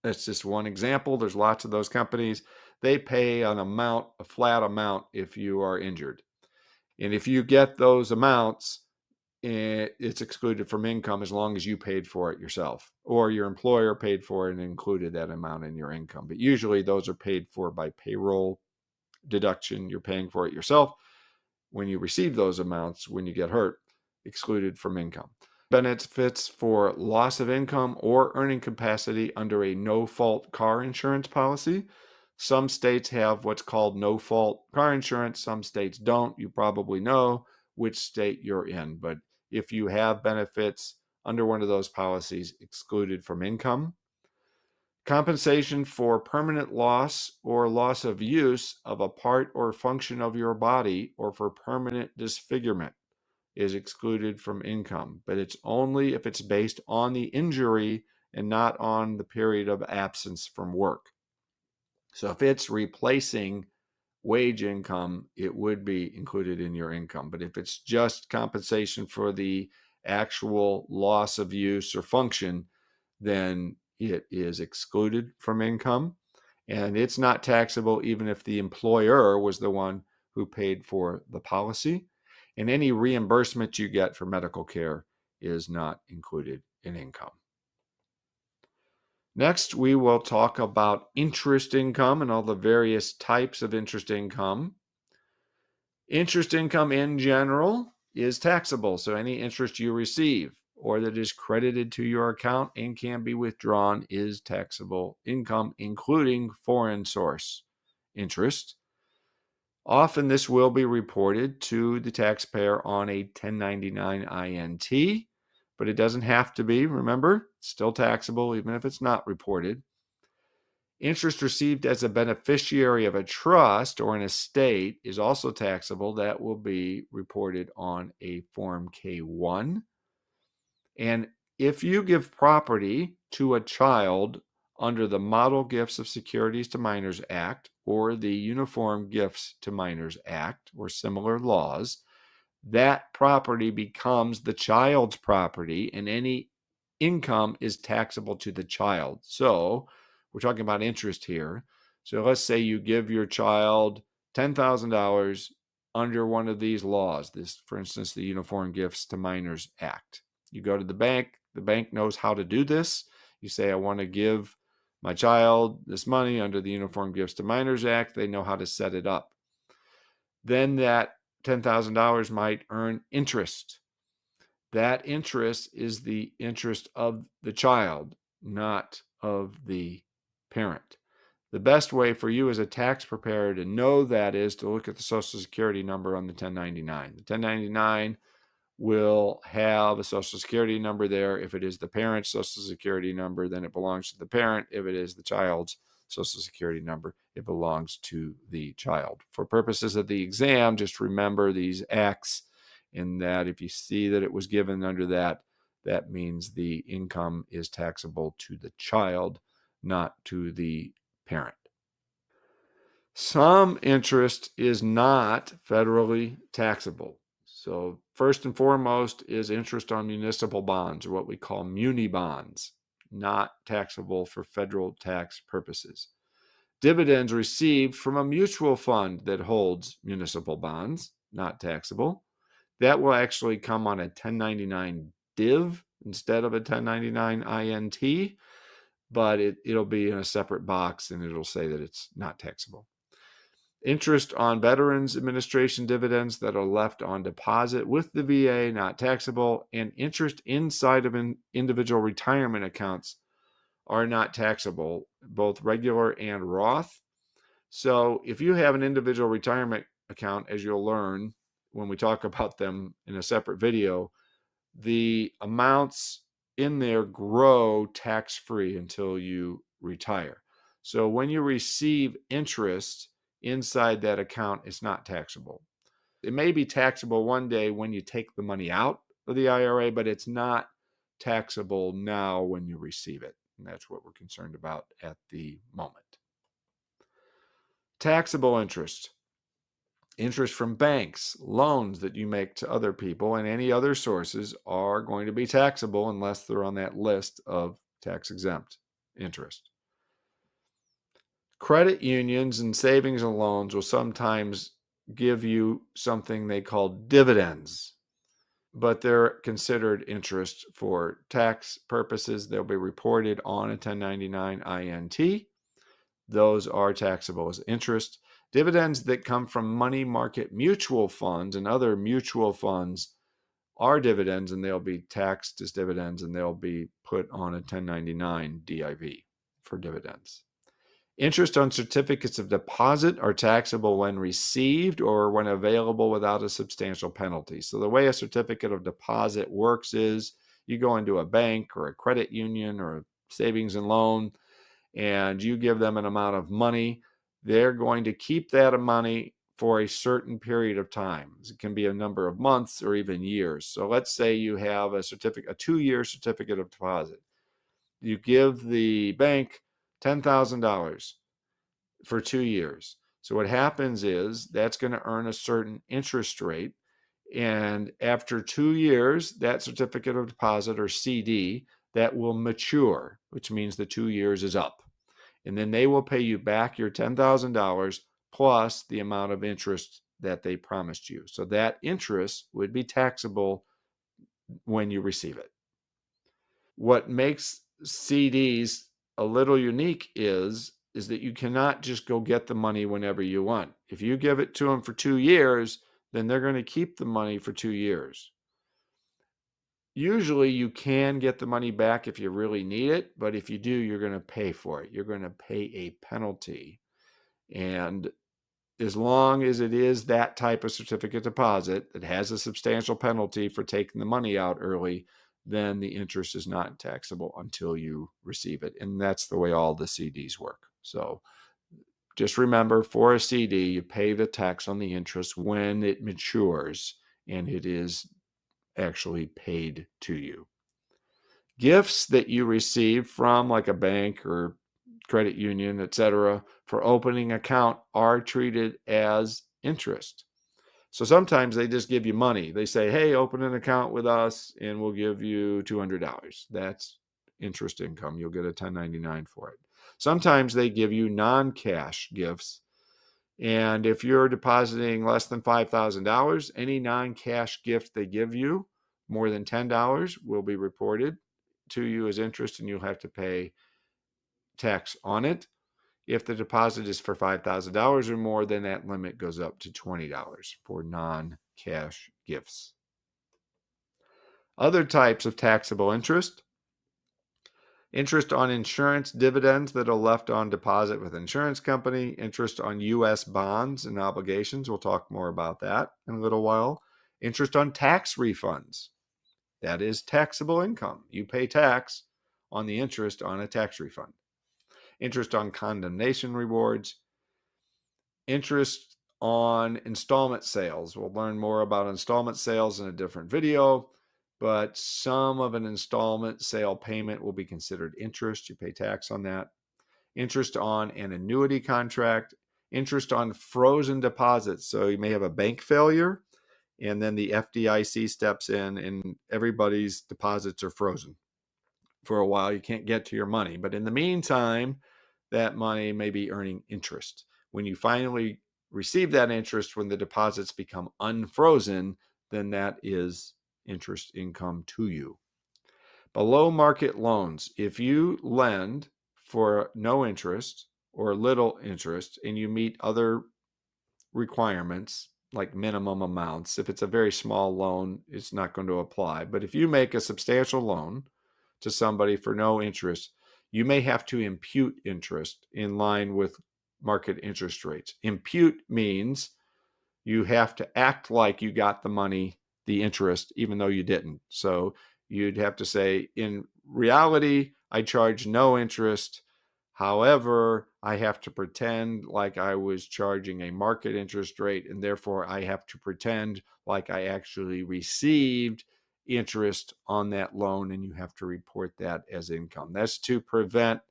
[SPEAKER 1] That's just one example. There's lots of those companies. They pay an amount, a flat amount, if you are injured. And if you get those amounts, it's excluded from income as long as you paid for it yourself, or your employer paid for it and included that amount in your income. But usually those are paid for by payroll deduction. You're paying for it yourself. When you receive those amounts, when you get hurt, excluded from income. Benefits for loss of income or earning capacity under a no-fault car insurance policy. Some states have what's called no-fault car insurance. Some states don't. You probably know which state you're in. But if you have benefits under one of those policies, excluded from income. Compensation for permanent loss or loss of use of a part or function of your body or for permanent disfigurement is excluded from income, but it's only if it's based on the injury and not on the period of absence from work. So if it's replacing wage income, it would be included in your income. But if it's just compensation for the actual loss of use or function, then it is excluded from income. And it's not taxable even if the employer was the one who paid for the policy. And any reimbursement you get for medical care is not included in income. Next, we will talk about interest income and all the various types of interest income. Interest income in general is taxable, so any interest you receive or that is credited to your account and can be withdrawn is taxable income, including foreign source interest. Often this will be reported to the taxpayer on a 1099 INT, but it doesn't have to be. Remember, it's still taxable even if it's not reported. Interest received as a beneficiary of a trust or an estate is also taxable. That will be reported on a Form K-1. And if you give property to a child under the Model Gifts of Securities to Minors Act or the Uniform Gifts to Minors Act or similar laws, that property becomes the child's property and any income is taxable to the child. So we're talking about interest here. So let's say you give your child $10,000 under one of these laws, this, for instance, the Uniform Gifts to Minors Act. You go to the bank knows how to do this. You say, I want to give my child this money under the Uniform Gifts to Minors Act. They know how to set it up. Then that $10,000 might earn interest. That interest is the interest of the child, not of the parent. The best way for you as a tax preparer to know that is to look at the Social Security number on the 1099. The 1099 will have a Social Security number there. If it is the parent's Social Security number, then it belongs to the parent. If it is the child's Social Security number, it belongs to the child. For purposes of the exam, just remember these acts, in that if you see that it was given under that, that means the income is taxable to the child, not to the parent. Some interest is not federally taxable. So first and foremost is interest on municipal bonds, or what we call muni bonds, not taxable for federal tax purposes. Dividends received from a mutual fund that holds municipal bonds, not taxable. That will actually come on a 1099 div instead of a 1099 INT, but it'll be in a separate box and it'll say that it's not taxable. Interest on Veterans Administration dividends that are left on deposit with the VA, not taxable, and interest inside of individual retirement accounts are not taxable, both regular and Roth. So if you have an individual retirement account, as you'll learn when we talk about them in a separate video, the amounts in there grow tax-free until you retire. So when you receive interest inside that account, it's not taxable. It may be taxable one day when you take the money out of the IRA, but it's not taxable now when you receive it. And that's what we're concerned about at the moment. Taxable interest. Interest from banks, loans that you make to other people, and any other sources are going to be taxable unless they're on that list of tax-exempt interest. Credit unions and savings and loans will sometimes give you something they call dividends, but they're considered interest for tax purposes. They'll be reported on a 1099 INT. Those are taxable as interest. Dividends that come from money market mutual funds and other mutual funds are dividends, and they'll be taxed as dividends, and they'll be put on a 1099 DIV for dividends. Interest on certificates of deposit are taxable when received or when available without a substantial penalty. So the way a certificate of deposit works is you go into a bank or a credit union or a savings and loan, and you give them an amount of money. They're going to keep that money for a certain period of time. It can be a number of months or even years. So let's say you have a 2-year certificate of deposit. You give the bank $10,000 for 2 years. So what happens is that's going to earn a certain interest rate. And after 2 years, that certificate of deposit or CD, that will mature, which means the 2 years is up. And then they will pay you back your $10,000 plus the amount of interest that they promised you. So that interest would be taxable when you receive it. What makes CDs a little unique is that you cannot just go get the money whenever you want. If you give it to them for 2 years, then they're going to keep the money for 2 years. Usually you can get the money back if you really need it, but if you do, you're going to pay for it. You're going to pay a penalty. And as long as it is that type of certificate deposit that has a substantial penalty for taking the money out early, then the interest is not taxable until you receive it. And that's the way all the CDs work. So just remember, for a CD, you pay the tax on the interest when it matures and it is actually paid to you. Gifts that you receive from like a bank or credit union, etc., for opening account are treated as interest. So sometimes they just give you money. They say, hey, open an account with us and we'll give you $200. That's interest income. You'll get a 1099 for it. Sometimes they give you non-cash gifts. And if you're depositing less than $5,000, any non-cash gift they give you, more than $10, will be reported to you as interest and you'll have to pay tax on it. If the deposit is for $5,000 or more, then that limit goes up to $20 for non-cash gifts. Other types of taxable interest: interest on insurance dividends that are left on deposit with insurance company, interest on U.S. bonds and obligations. We'll talk more about that in a little while. Interest on tax refunds. That is taxable income. You pay tax on the interest on a tax refund. Interest on condemnation rewards. Interest on installment sales. We'll learn more about installment sales in a different video, but some of an installment sale payment will be considered interest. You pay tax on that. Interest on an annuity contract. Interest on frozen deposits. So you may have a bank failure, and then the FDIC steps in and everybody's deposits are frozen for a while. You can't get to your money. But in the meantime, that money may be earning interest. When you finally receive that interest, when the deposits become unfrozen, then that is interest income to you. Below market loans. If you lend for no interest or little interest and you meet other requirements like minimum amounts, if it's a very small loan, it's not going to apply. But if you make a substantial loan to somebody for no interest, you may have to impute interest in line with market interest rates. Impute means you have to act like you got the money, the interest, even though you didn't. So you'd have to say, in reality, I charge no interest. However, I have to pretend like I was charging a market interest rate, and therefore I have to pretend like I actually received interest on that loan, and you have to report that as income. That's to prevent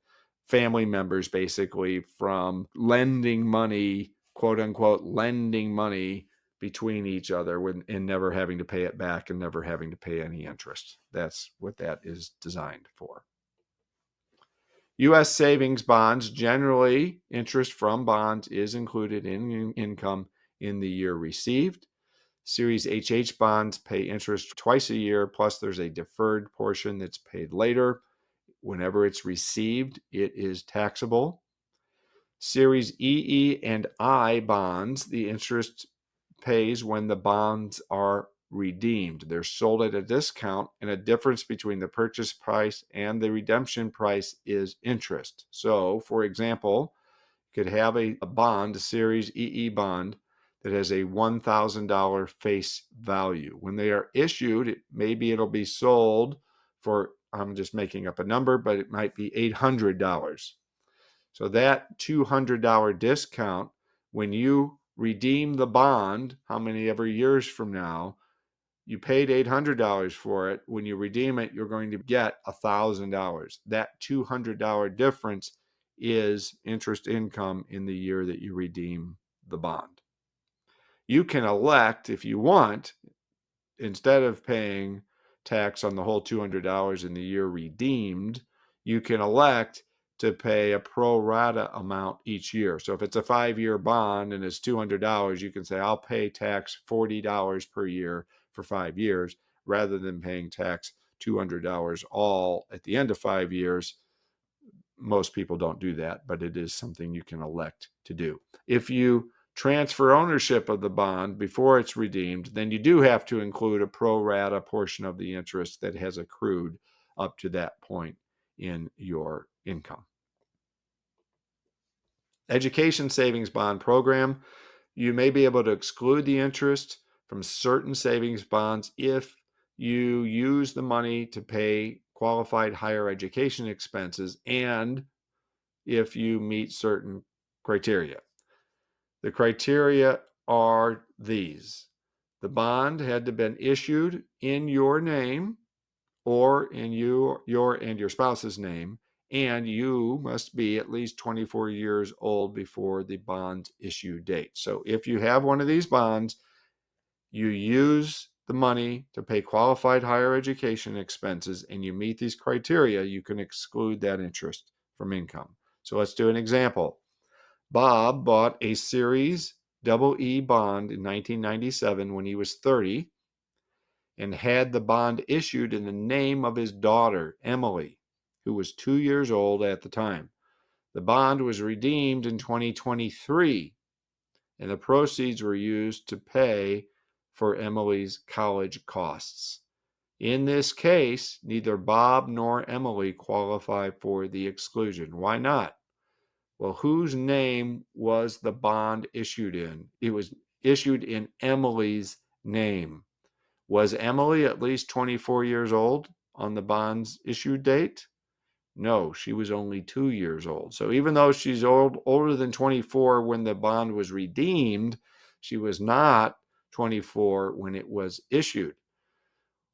[SPEAKER 1] family members basically from lending money, quote unquote, lending money between each other and never having to pay it back and never having to pay any interest. That's what that is designed for. U.S. savings bonds, generally interest from bonds is included in income in the year received. Series HH bonds pay interest twice a year, plus there's a deferred portion that's paid later. Whenever it's received, it is taxable. Series EE and I bonds, the interest pays when the bonds are redeemed. They're sold at a discount, and a difference between the purchase price and the redemption price is interest. So, for example, you could have a bond, a Series EE bond, that has a $1,000 face value. When they are issued, maybe it'll be sold for, I'm just making up a number, but it might be $800. So that $200 discount, when you redeem the bond, how many ever years from now, you paid $800 for it. When you redeem it, you're going to get $1,000. That $200 difference is interest income in the year that you redeem the bond. You can elect, if you want, instead of paying tax on the whole $200 in the year redeemed, you can elect to pay a pro rata amount each year. So if it's a 5-year bond and it's $200, you can say, I'll pay tax $40 per year for 5 years, rather than paying tax $200 all at the end of 5 years. Most people don't do that, but it is something you can elect to do. If you transfer ownership of the bond before it's redeemed, then you do have to include a pro rata portion of the interest that has accrued up to that point in your income. Education savings bond program, you may be able to exclude the interest from certain savings bonds if you use the money to pay qualified higher education expenses and if you meet certain criteria. The criteria are these. The bond had to have been issued in your name or in your and your spouse's name, and you must be at least 24 years old before the bond's issue date. So if you have one of these bonds, you use the money to pay qualified higher education expenses and you meet these criteria, you can exclude that interest from income. So let's do an example. Bob bought a Series EE bond in 1997 when he was 30 and had the bond issued in the name of his daughter, Emily, who was 2 years old at the time. The bond was redeemed in 2023, and the proceeds were used to pay for Emily's college costs. In this case, neither Bob nor Emily qualify for the exclusion. Why not? Well, whose name was the bond issued in? It was issued in Emily's name. Was Emily at least 24 years old on the bond's issue date? No, she was only 2 years old. So even though she's older than 24 when the bond was redeemed, she was not 24 when it was issued.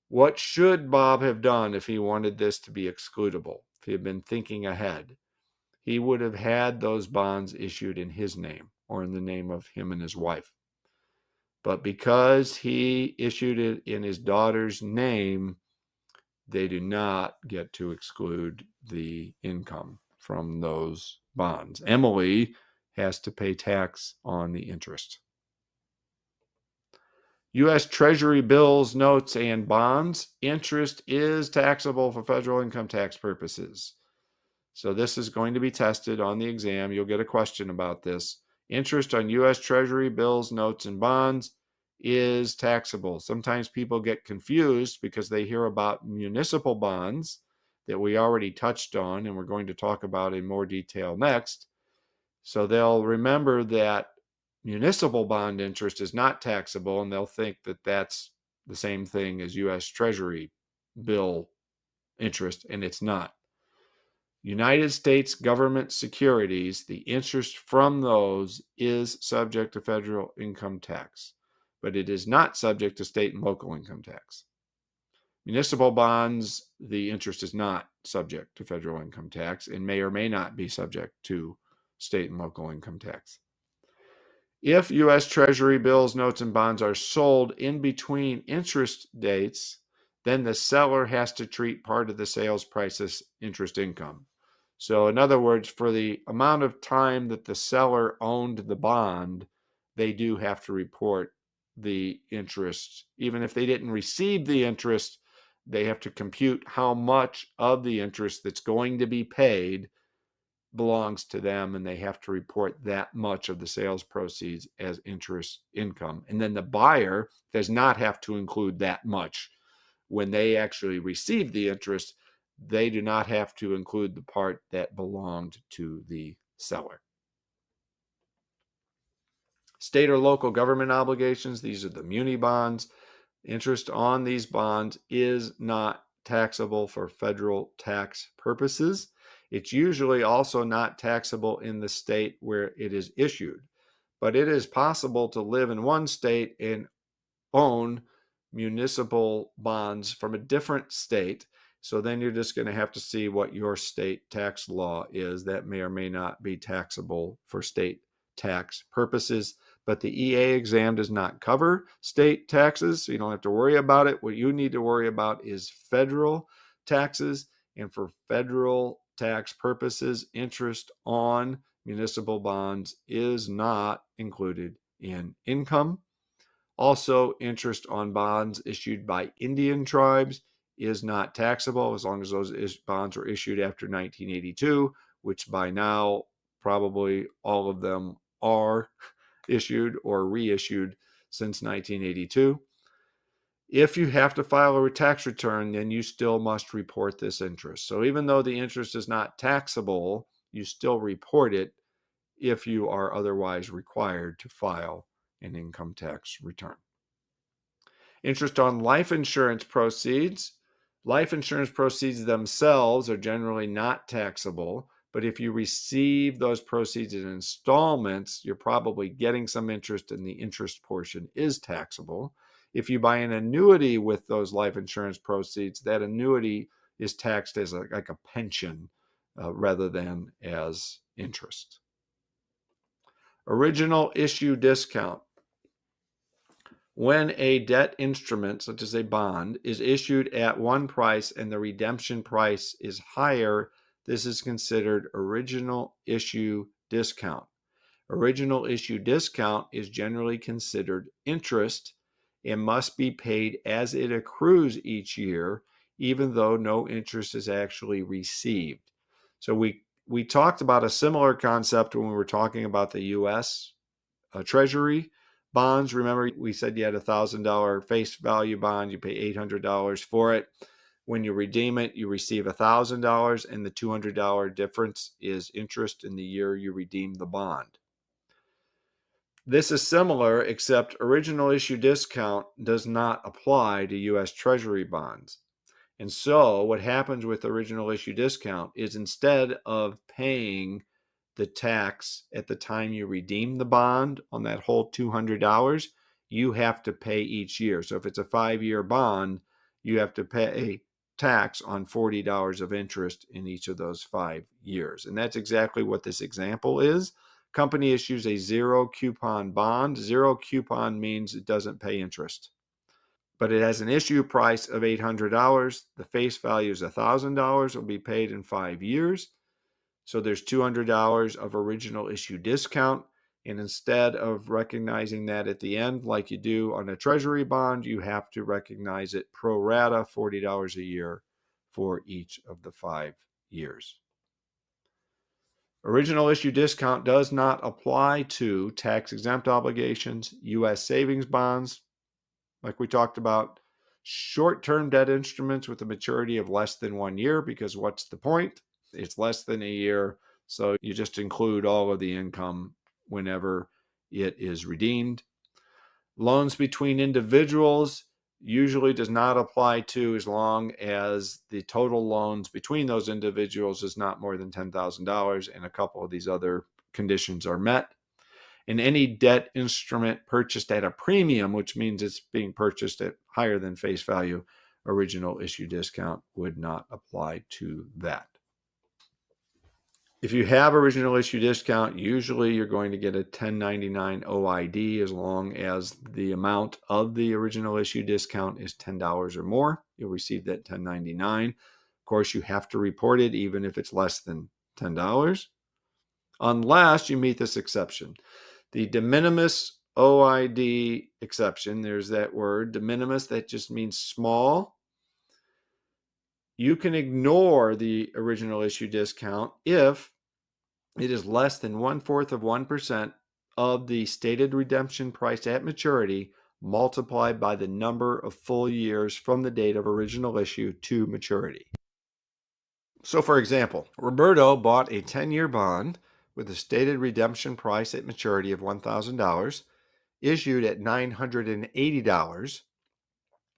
[SPEAKER 1] What should Bob have done if he wanted this to be excludable? If he had been thinking ahead? He would have had those bonds issued in his name or in the name of him and his wife. But because he issued it in his daughter's name, they do not get to exclude the income from those bonds. Emily has to pay tax on the interest. U.S. Treasury bills, notes, and bonds. Interest is taxable for federal income tax purposes. So this is going to be tested on the exam. You'll get a question about this. Interest on U.S. Treasury bills, notes, and bonds is taxable. Sometimes people get confused because they hear about municipal bonds that we already touched on and we're going to talk about in more detail next. So they'll remember that municipal bond interest is not taxable and they'll think that that's the same thing as U.S. Treasury bill interest, and it's not. United States government securities, the interest from those is subject to federal income tax, but it is not subject to state and local income tax. Municipal bonds, the interest is not subject to federal income tax and may or may not be subject to state and local income tax. If U.S. Treasury bills, notes, and bonds are sold in between interest dates, then the seller has to treat part of the sales price as interest income. So in other words, for the amount of time that the seller owned the bond, they do have to report the interest. Even if they didn't receive the interest, they have to compute how much of the interest that's going to be paid belongs to them, and they have to report that much of the sales proceeds as interest income. And then the buyer does not have to include that much. When they actually receive the interest, they do not have to include the part that belonged to the seller. State or local government obligations, these are the muni bonds. Interest on these bonds is not taxable for federal tax purposes. It's usually also not taxable in the state where it is issued, but it is possible to live in one state and own municipal bonds from a different state. So then you're just going to have to see what your state tax law is. That may or may not be taxable for state tax purposes. But the EA exam does not cover state taxes, so you don't have to worry about it. What you need to worry about is federal taxes. And for federal tax purposes, interest on municipal bonds is not included in income. Also, interest on bonds issued by Indian tribes is not taxable as long as those bonds were issued after 1982, which by now probably all of them are. issued or reissued since 1982. If you have to file a tax return, then you still must report this interest. So even though the interest is not taxable, you still report it if you are otherwise required to file an income tax return. Interest on life insurance proceeds. Life insurance proceeds themselves are generally not taxable, but if you receive those proceeds in installments, you're probably getting some interest, and the interest portion is taxable. If you buy an annuity with those life insurance proceeds, that annuity is taxed as like a pension rather than as interest. Original issue discount. When a debt instrument, such as a bond, is issued at one price and the redemption price is higher, this is considered original issue discount. Original issue discount is generally considered interest and must be paid as it accrues each year, even though no interest is actually received. So we talked about a similar concept when we were talking about the U.S. Treasury bonds. Remember, we said you had $1,000 face value bond, you pay $800 for it. When you redeem it, you receive $1,000, and the $200 difference is interest in the year you redeem the bond. This is similar, except original issue discount does not apply to U.S. Treasury bonds. And so what happens with original issue discount is instead of paying the tax at the time you redeem the bond on that whole $200, you have to pay each year. So if it's a 5-year bond, you have to pay tax on $40 of interest in each of those 5 years. And that's exactly what this example is. Company issues a zero coupon bond. Zero coupon means it doesn't pay interest, but it has an issue price of $800. The face value is $1,000. Will be paid in 5 years. So there's $200 of original issue discount. And instead of recognizing that at the end, like you do on a treasury bond, you have to recognize it pro rata, $40 a year for each of the 5 years. Original issue discount does not apply to tax-exempt obligations, U.S. savings bonds, like we talked about, short-term debt instruments with a maturity of less than 1 year, because what's the point? It's less than a year, so you just include all of the income whenever it is redeemed. Loans between individuals usually does not apply to as long as the total loans between those individuals is not more than $10,000 and a couple of these other conditions are met. And any debt instrument purchased at a premium, which means it's being purchased at higher than face value, original issue discount would not apply to that. If you have original issue discount, usually you're going to get a 1099 OID as long as the amount of the original issue discount is $10 or more. You'll receive that 1099. Of course, you have to report it even if it's less than $10, unless you meet this exception. The de minimis OID exception, there's that word, de minimis, that just means small. You can ignore the original issue discount if it is less than 1/4% of the stated redemption price at maturity multiplied by the number of full years from the date of original issue to maturity. So for example, Roberto bought a 10-year bond with a stated redemption price at maturity of $1,000, issued at $980.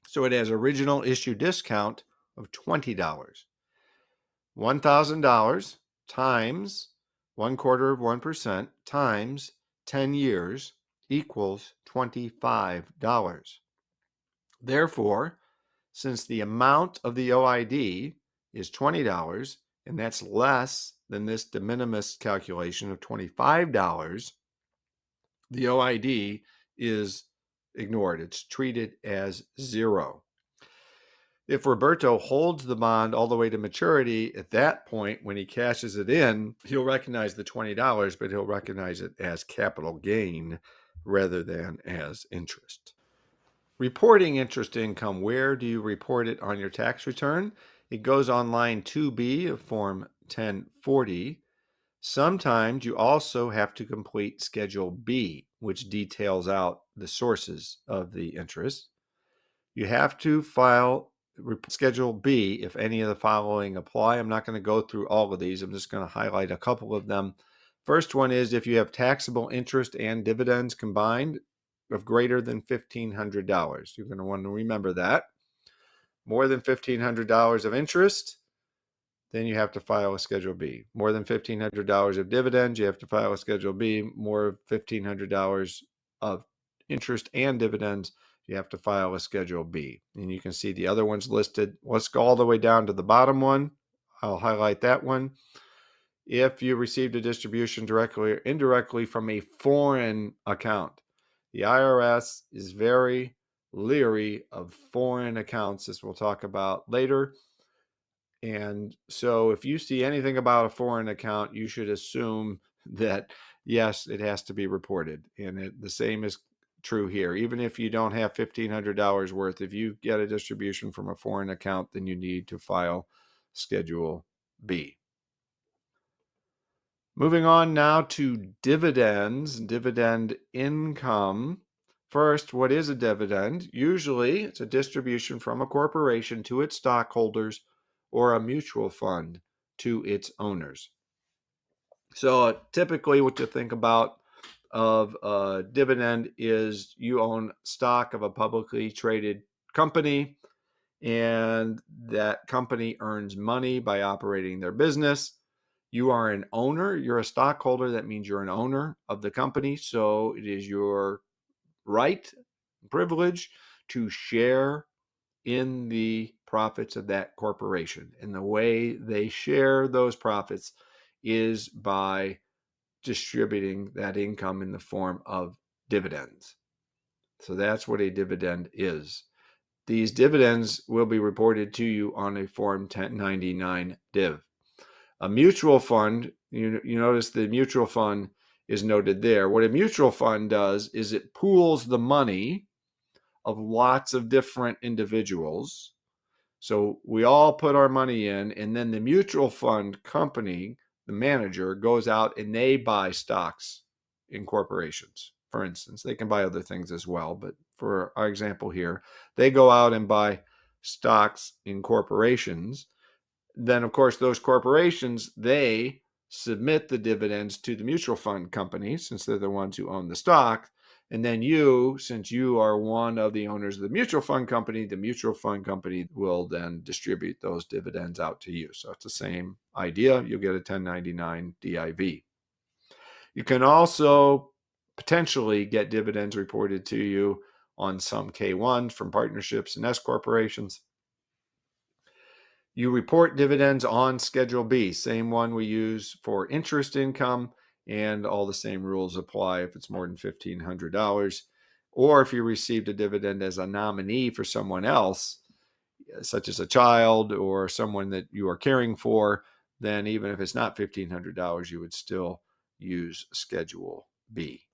[SPEAKER 1] So it has original issue discount of $20. $1,000 times 1/4% times 10 years equals $25. Therefore, since the amount of the OID is $20, and that's less than this de minimis calculation of $25, the OID is ignored. It's treated as zero. If Roberto holds the bond all the way to maturity, at that point, when he cashes it in, he'll recognize the $20, but he'll recognize it as capital gain rather than as interest. Reporting interest income. Where do you report it on your tax return? It goes on line 2B of Form 1040. Sometimes you also have to complete Schedule B, which details out the sources of the interest. You have to file Schedule B if any of the following apply. I'm not going to go through all of these. I'm just going to highlight a couple of them. First one is if you have taxable interest and dividends combined of greater than $1,500. You're going to want to remember that. More than $1,500 of interest, then you have to file a Schedule B. More than $1,500 of dividends, you have to file a Schedule B. More than $1,500 of interest and dividends, you have to file a Schedule B. And you can see the other ones listed. Let's go all the way down to the bottom one. I'll highlight that one. If you received a distribution directly or indirectly from a foreign account, the IRS is very leery of foreign accounts, as we'll talk about later. And so if you see anything about a foreign account, you should assume that, yes, it has to be reported. And the same is true here. Even if you don't have $1,500 worth, if you get a distribution from a foreign account, then you need to file Schedule B. Moving on now to dividends, dividend income. First, what is a dividend? Usually, it's a distribution from a corporation to its stockholders or a mutual fund to its owners. So typically what you think about of a dividend is you own stock of a publicly traded company, and that company earns money by operating their business. You are an owner, you're a stockholder. That means you're an owner of the company. So it is your right, privilege to share in the profits of that corporation. And the way they share those profits is by distributing that income in the form of dividends. So that's what a dividend is. These dividends will be reported to you on a Form 1099 div. A mutual fund, you notice the mutual fund is noted there. What a mutual fund does is it pools the money of lots of different individuals. So we all put our money in, and then the mutual fund company, the manager, goes out and they buy stocks in corporations. For instance, they can buy other things as well, but for our example here, they go out and buy stocks in corporations. Then, of course, those corporations, they submit the dividends to the mutual fund company since they're the ones who own the stock. And then you, since you are one of the owners of the mutual fund company will then distribute those dividends out to you. So it's the same idea. You'll get a 1099 DIV. You can also potentially get dividends reported to you on some K1s from partnerships and S corporations. You report dividends on Schedule B, same one we use for interest income, and all the same rules apply if it's more than $1,500. Or if you received a dividend as a nominee for someone else, such as a child or someone that you are caring for, then even if it's not $1,500, you would still use Schedule B.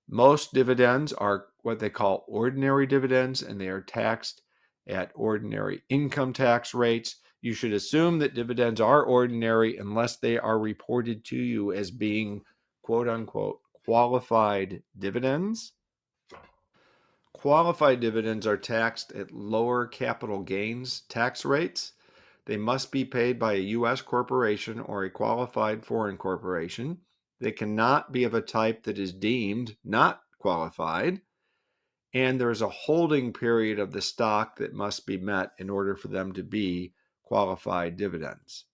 [SPEAKER 1] Most dividends are what they call ordinary dividends, and they are taxed at ordinary income tax rates. You should assume that dividends are ordinary unless they are reported to you as being quote unquote qualified dividends. Qualified dividends are taxed at lower capital gains tax rates. They must be paid by a U.S. corporation or a qualified foreign corporation. They cannot be of a type that is deemed not qualified. And there's a holding period of the stock that must be met in order for them to be qualified dividends.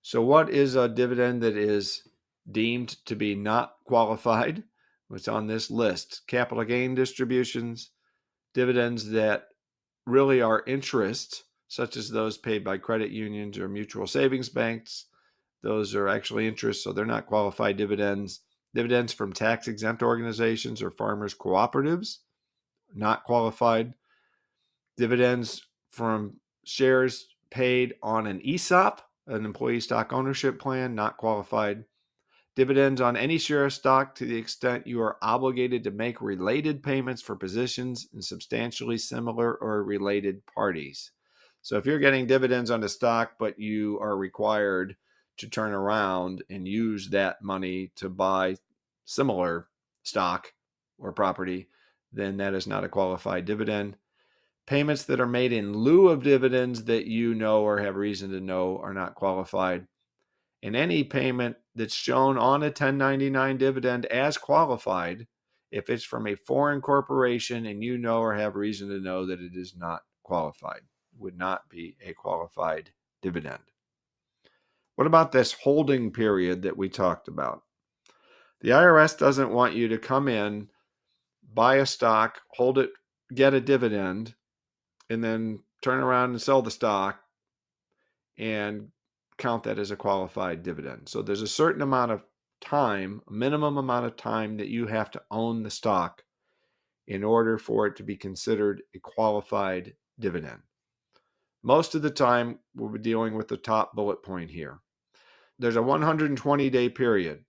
[SPEAKER 1] So what is a dividend that is deemed to be not qualified? What's on this list? Capital gain distributions, dividends that really are interest, such as those paid by credit unions or mutual savings banks. Those are actually interest, so they're not qualified dividends. Dividends from tax-exempt organizations or farmers' cooperatives, not qualified. Dividends from shares paid on an ESOP, an employee stock ownership plan, not qualified. Dividends on any share of stock to the extent you are obligated to make related payments for positions in substantially similar or related parties. So if you're getting dividends on the stock, but you are required to turn around and use that money to buy similar stock or property, then that is not a qualified dividend. Payments that are made in lieu of dividends that you know or have reason to know are not qualified. And any payment that's shown on a 1099 dividend as qualified, if it's from a foreign corporation and you know or have reason to know that it is not qualified, would not be a qualified dividend. What about this holding period that we talked about? The IRS doesn't want you to come in, buy a stock, hold it, get a dividend, and then turn around and sell the stock and count that as a qualified dividend. So there's a certain amount of time, a minimum amount of time that you have to own the stock in order for it to be considered a qualified dividend. Most of the time, we'll be dealing with the top bullet point here. There's a 120-day period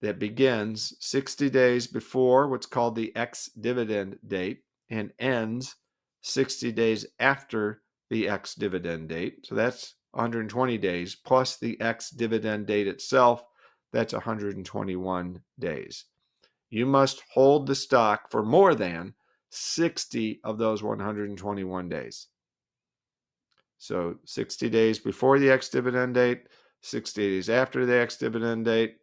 [SPEAKER 1] that begins 60 days before what's called the ex-dividend date and ends 60 days after the ex-dividend date. So that's 120 days plus the ex-dividend date itself. That's 121 days. You must hold the stock for more than 60 of those 121 days. So 60 days before the ex-dividend date, 60 days after the ex-dividend date.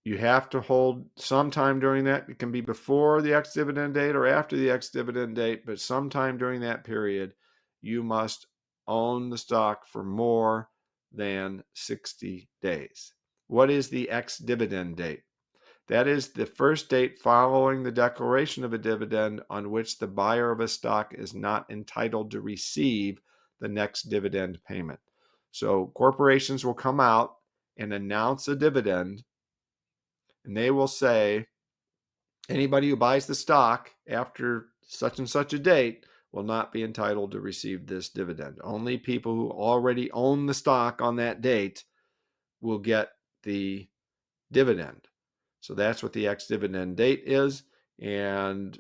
[SPEAKER 1] You have to hold sometime during that. It can be before the ex-dividend date or after the ex-dividend date, but sometime during that period, you must own the stock for more than 60 days. What is the ex-dividend date? That is the first date following the declaration of a dividend on which the buyer of a stock is not entitled to receive the next dividend payment. So corporations will come out and announce a dividend, and they will say, anybody who buys the stock after such and such a date will not be entitled to receive this dividend. Only people who already own the stock on that date will get the dividend. So that's what the ex-dividend date is. And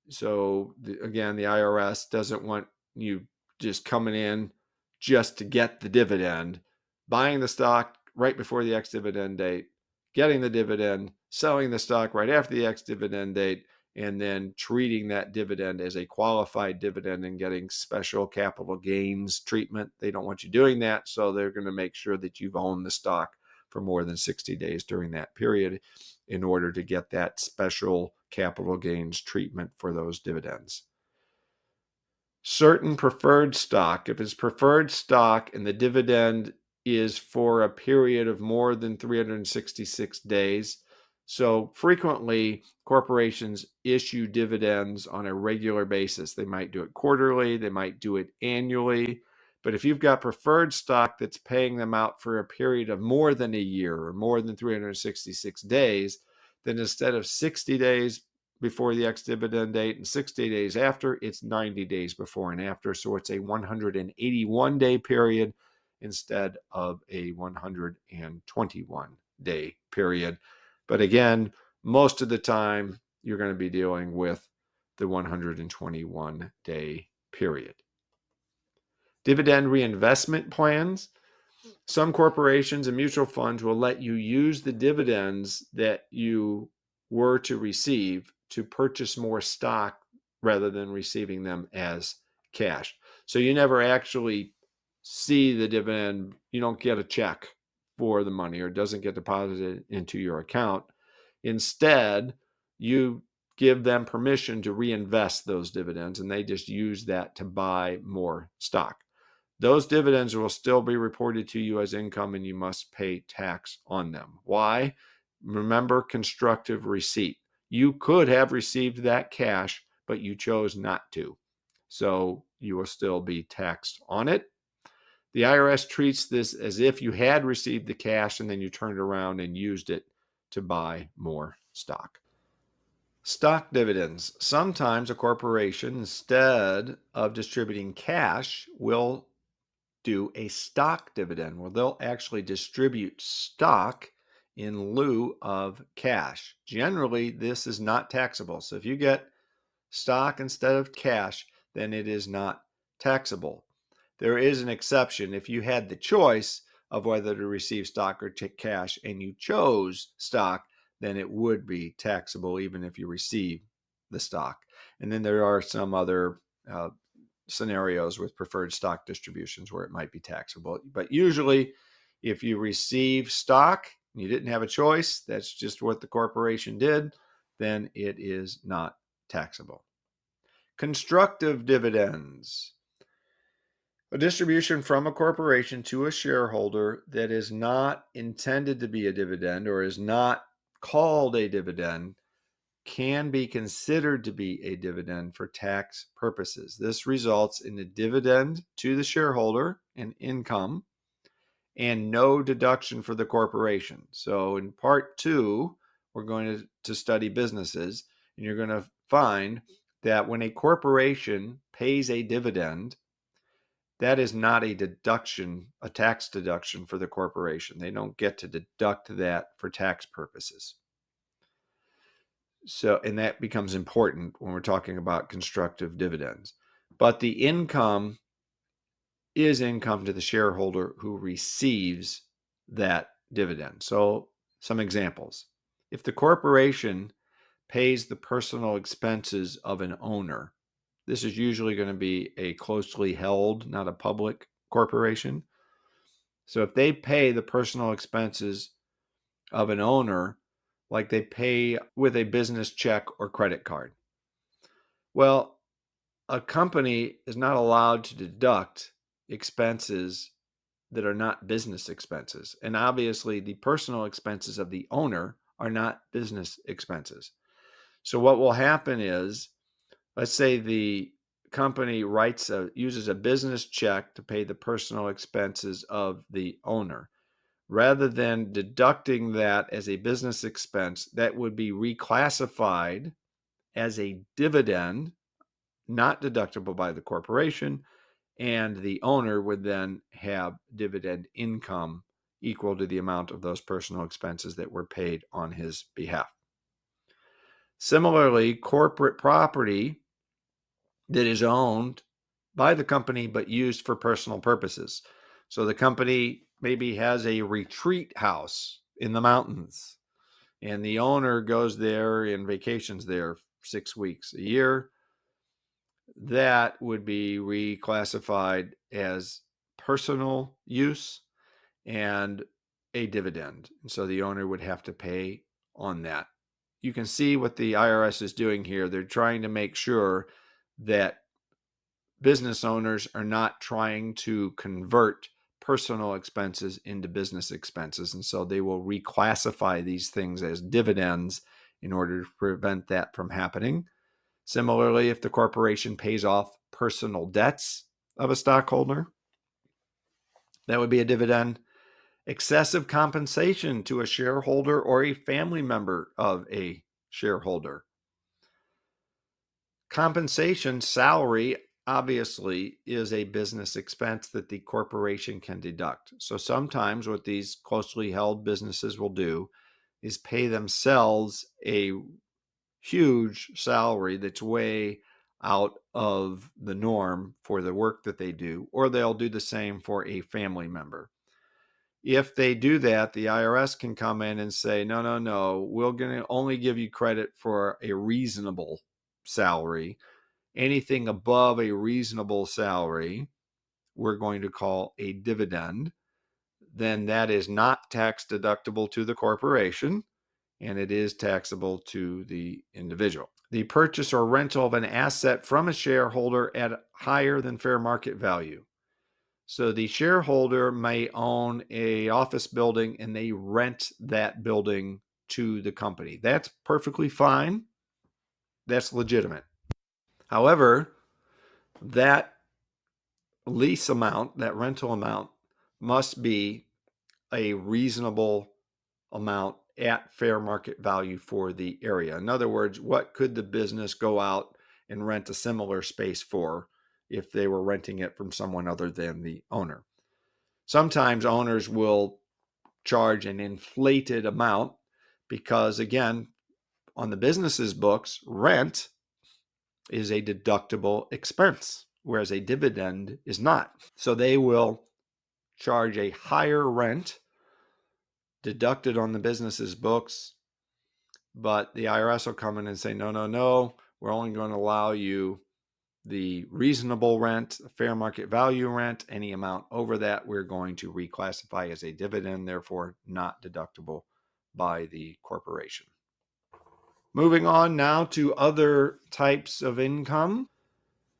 [SPEAKER 1] so, again, the IRS doesn't want you just coming in just to get the dividend, buying the stock right before the ex-dividend date, getting the dividend, selling the stock right after the ex-dividend date, and then treating that dividend as a qualified dividend and getting special capital gains treatment. They don't want you doing that, so they're going to make sure that you've owned the stock for more than 60 days during that period in order to get that special capital gains treatment for those dividends. Certain preferred stock, if it's preferred stock and the dividend is for a period of more than 366 days. So frequently, corporations issue dividends on a regular basis. They might do it quarterly, they might do it annually. But if you've got preferred stock that's paying them out for a period of more than a year or more than 366 days, then instead of 60 days before the ex-dividend date and 60 days after, it's 90 days before and after. So it's a 181-day period instead of a 121-day period. But again, most of the time, you're going to be dealing with the 121-day period. Dividend reinvestment plans. Some corporations and mutual funds will let you use the dividends that you were to receive to purchase more stock rather than receiving them as cash. So you never actually see the dividend. You don't get a check for the money, or it doesn't get deposited into your account. Instead, you give them permission to reinvest those dividends, and they just use that to buy more stock. Those dividends will still be reported to you as income, and you must pay tax on them. Why? Remember constructive receipt. You could have received that cash, but you chose not to. So you will still be taxed on it. The IRS treats this as if you had received the cash and then you turned around and used it to buy more stock. Stock dividends. Sometimes a corporation, instead of distributing cash, will do a stock dividend where they'll actually distribute stock in lieu of cash. Generally, this is not taxable. So if you get stock instead of cash, then it is not taxable. There is an exception. If you had the choice of whether to receive stock or take cash, and you chose stock, then it would be taxable even if you receive the stock. And then there are some other scenarios with preferred stock distributions where it might be taxable. But usually, if you receive stock, you didn't have a choice, that's just what the corporation did, then it is not taxable. Constructive dividends. A distribution from a corporation to a shareholder that is not intended to be a dividend or is not called a dividend can be considered to be a dividend for tax purposes. This results in a dividend to the shareholder, an income, and no deduction for the corporation. So in part 2, we're going to study businesses, and you're going to find that when a corporation pays a dividend, that is not a deduction, a tax deduction for the corporation. They don't get to deduct that for tax purposes. So, and that becomes important when we're talking about constructive dividends. But the income is income to the shareholder who receives that dividend. So, some examples. If the corporation pays the personal expenses of an owner, this is usually going to be a closely held, not a public corporation. So if they pay the personal expenses of an owner, like they pay with a business check or credit card, well, a company is not allowed to deduct expenses that are not business expenses. And obviously, the personal expenses of the owner are not business expenses. So what will happen is, let's say the company uses a business check to pay the personal expenses of the owner. Rather than deducting that as a business expense, that would be reclassified as a dividend, not deductible by the corporation, and the owner would then have dividend income equal to the amount of those personal expenses that were paid on his behalf. Similarly, corporate property that is owned by the company but used for personal purposes. So the company maybe has a retreat house in the mountains, and the owner goes there and vacations there 6 weeks a year. That would be reclassified as personal use and a dividend. And so the owner would have to pay on that. You can see what the IRS is doing here. They're trying to make sure that business owners are not trying to convert personal expenses into business expenses. And so they will reclassify these things as dividends in order to prevent that from happening. Similarly, if the corporation pays off personal debts of a stockholder, that would be a dividend. Excessive compensation to a shareholder or a family member of a shareholder. Compensation, salary, obviously, is a business expense that the corporation can deduct. So sometimes what these closely held businesses will do is pay themselves a huge salary that's way out of the norm for the work that they do, or they'll do the same for a family member. If they do that, the IRS can come in and say, no, we're going to only give you credit for a reasonable salary. Anything above a reasonable salary, we're going to call a dividend. Then that is not tax deductible to the corporation, and it is taxable to the individual. The purchase or rental of an asset from a shareholder at higher than fair market value. So the shareholder may own an office building and they rent that building to the company. That's perfectly fine. That's legitimate. However, that lease amount, that rental amount, must be a reasonable amount at fair market value for the area. In other words, what could the business go out and rent a similar space for if they were renting it from someone other than the owner? Sometimes owners will charge an inflated amount because, again, on the business's books, rent is a deductible expense, whereas a dividend is not. So they will charge a higher rent deducted on the business's books, but the IRS will come in and say, no, we're only going to allow you the reasonable rent, fair market value rent. Any amount over that, we're going to reclassify as a dividend, therefore not deductible by the corporation. Moving on now to other types of income.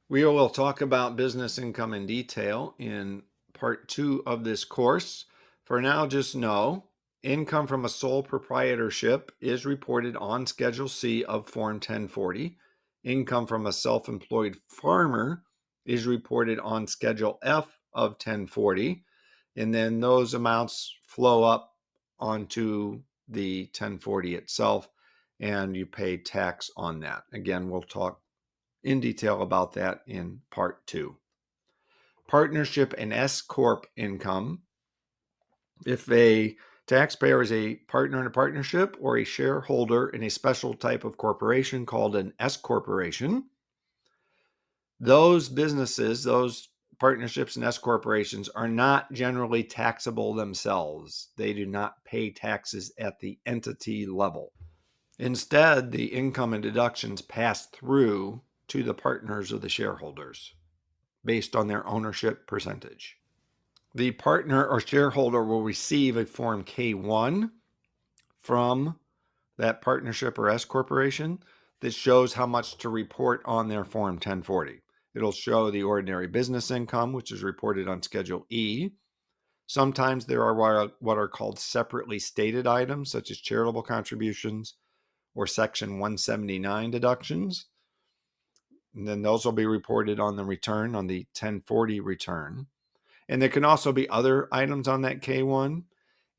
[SPEAKER 1] We will talk about business income in detail in part 2 of this course. For now, just know income from a sole proprietorship is reported on Schedule C of Form 1040. Income from a self-employed farmer is reported on Schedule F of 1040. And then those amounts flow up onto the 1040 itself, and you pay tax on that. Again, we'll talk in detail about that in part 2. Partnership and S-Corp income. If a taxpayer is a partner in a partnership or a shareholder in a special type of corporation called an S-Corporation, those businesses, those partnerships and S-Corporations are not generally taxable themselves. They do not pay taxes at the entity level. Instead, the income and deductions pass through to the partners or the shareholders based on their ownership percentage. The partner or shareholder will receive a Form K-1 from that partnership or S corporation that shows how much to report on their Form 1040. It'll show the ordinary business income, which is reported on Schedule E. Sometimes there are what are called separately stated items, such as charitable contributions or Section 179 deductions. And then those will be reported on the return, on the 1040 return. And there can also be other items on that K-1,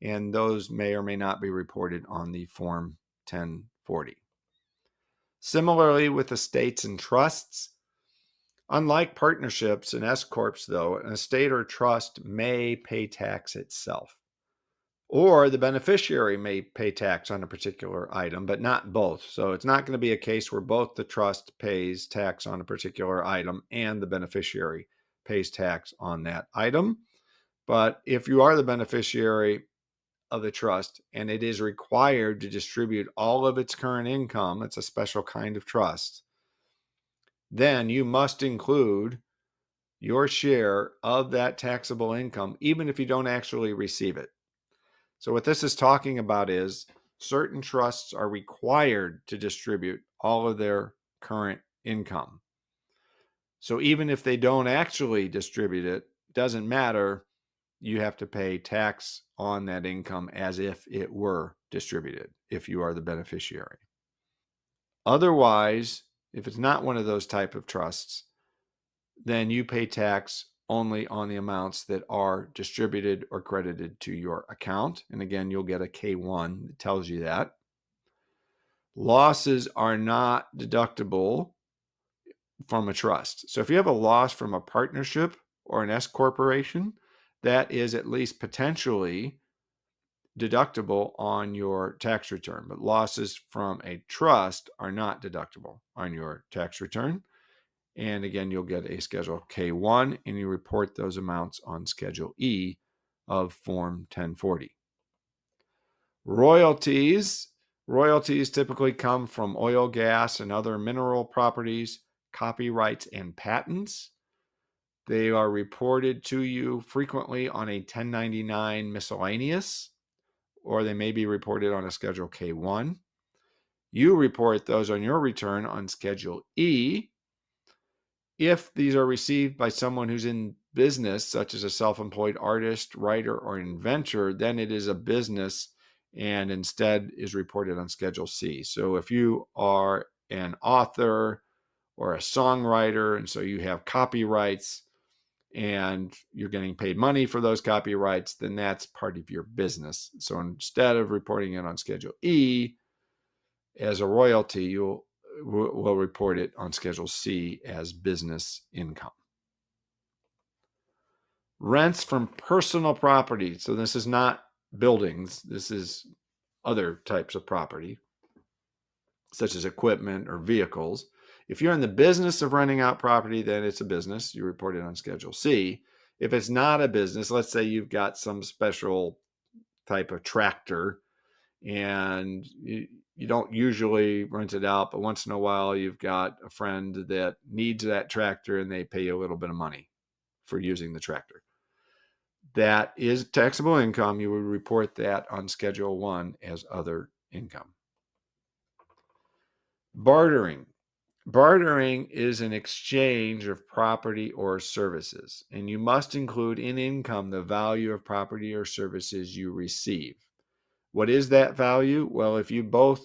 [SPEAKER 1] and those may or may not be reported on the Form 1040. Similarly with estates and trusts, unlike partnerships and S-Corps, though, an estate or trust may pay tax itself. Or the beneficiary may pay tax on a particular item, but not both. So it's not going to be a case where both the trust pays tax on a particular item and the beneficiary pays tax on that item. But if you are the beneficiary of the trust and it is required to distribute all of its current income, it's a special kind of trust, then you must include your share of that taxable income, even if you don't actually receive it. So what this is talking about is certain trusts are required to distribute all of their current income. So even if they don't actually distribute it, doesn't matter, you have to pay tax on that income as if it were distributed, if you are the beneficiary. Otherwise, if it's not one of those type of trusts, then you pay tax only on the amounts that are distributed or credited to your account. And again, you'll get a K-1 that tells you that. Losses are not deductible from a trust. So if you have a loss from a partnership or an S corporation, that is at least potentially deductible on your tax return. But losses from a trust are not deductible on your tax return. And again, you'll get a Schedule K-1 and you report those amounts on Schedule E of Form 1040. Royalties. Royalties typically come from oil, gas, and other mineral properties, copyrights, and patents. They are reported to you frequently on a 1099 miscellaneous, or they may be reported on a Schedule K-1. You report those on your return on Schedule E. If these are received by someone who's in business, such as a self-employed artist, writer, or inventor, then it is a business and instead is reported on Schedule C. So if you are an author or a songwriter, and so you have copyrights and you're getting paid money for those copyrights, then that's part of your business. So instead of reporting it on Schedule E as a royalty, you'll report it on Schedule C as business income. Rents from personal property. So this is not buildings. This is other types of property, such as equipment or vehicles. If you're in the business of renting out property, then it's a business. You report it on Schedule C. If it's not a business, let's say you've got some special type of tractor and you don't usually rent it out, but once in a while you've got a friend that needs that tractor and they pay you a little bit of money for using the tractor. That is taxable income. You would report that on Schedule 1 as other income. Bartering. Bartering is an exchange of property or services, and you must include in income the value of property or services you receive. What is that value? Well, if you both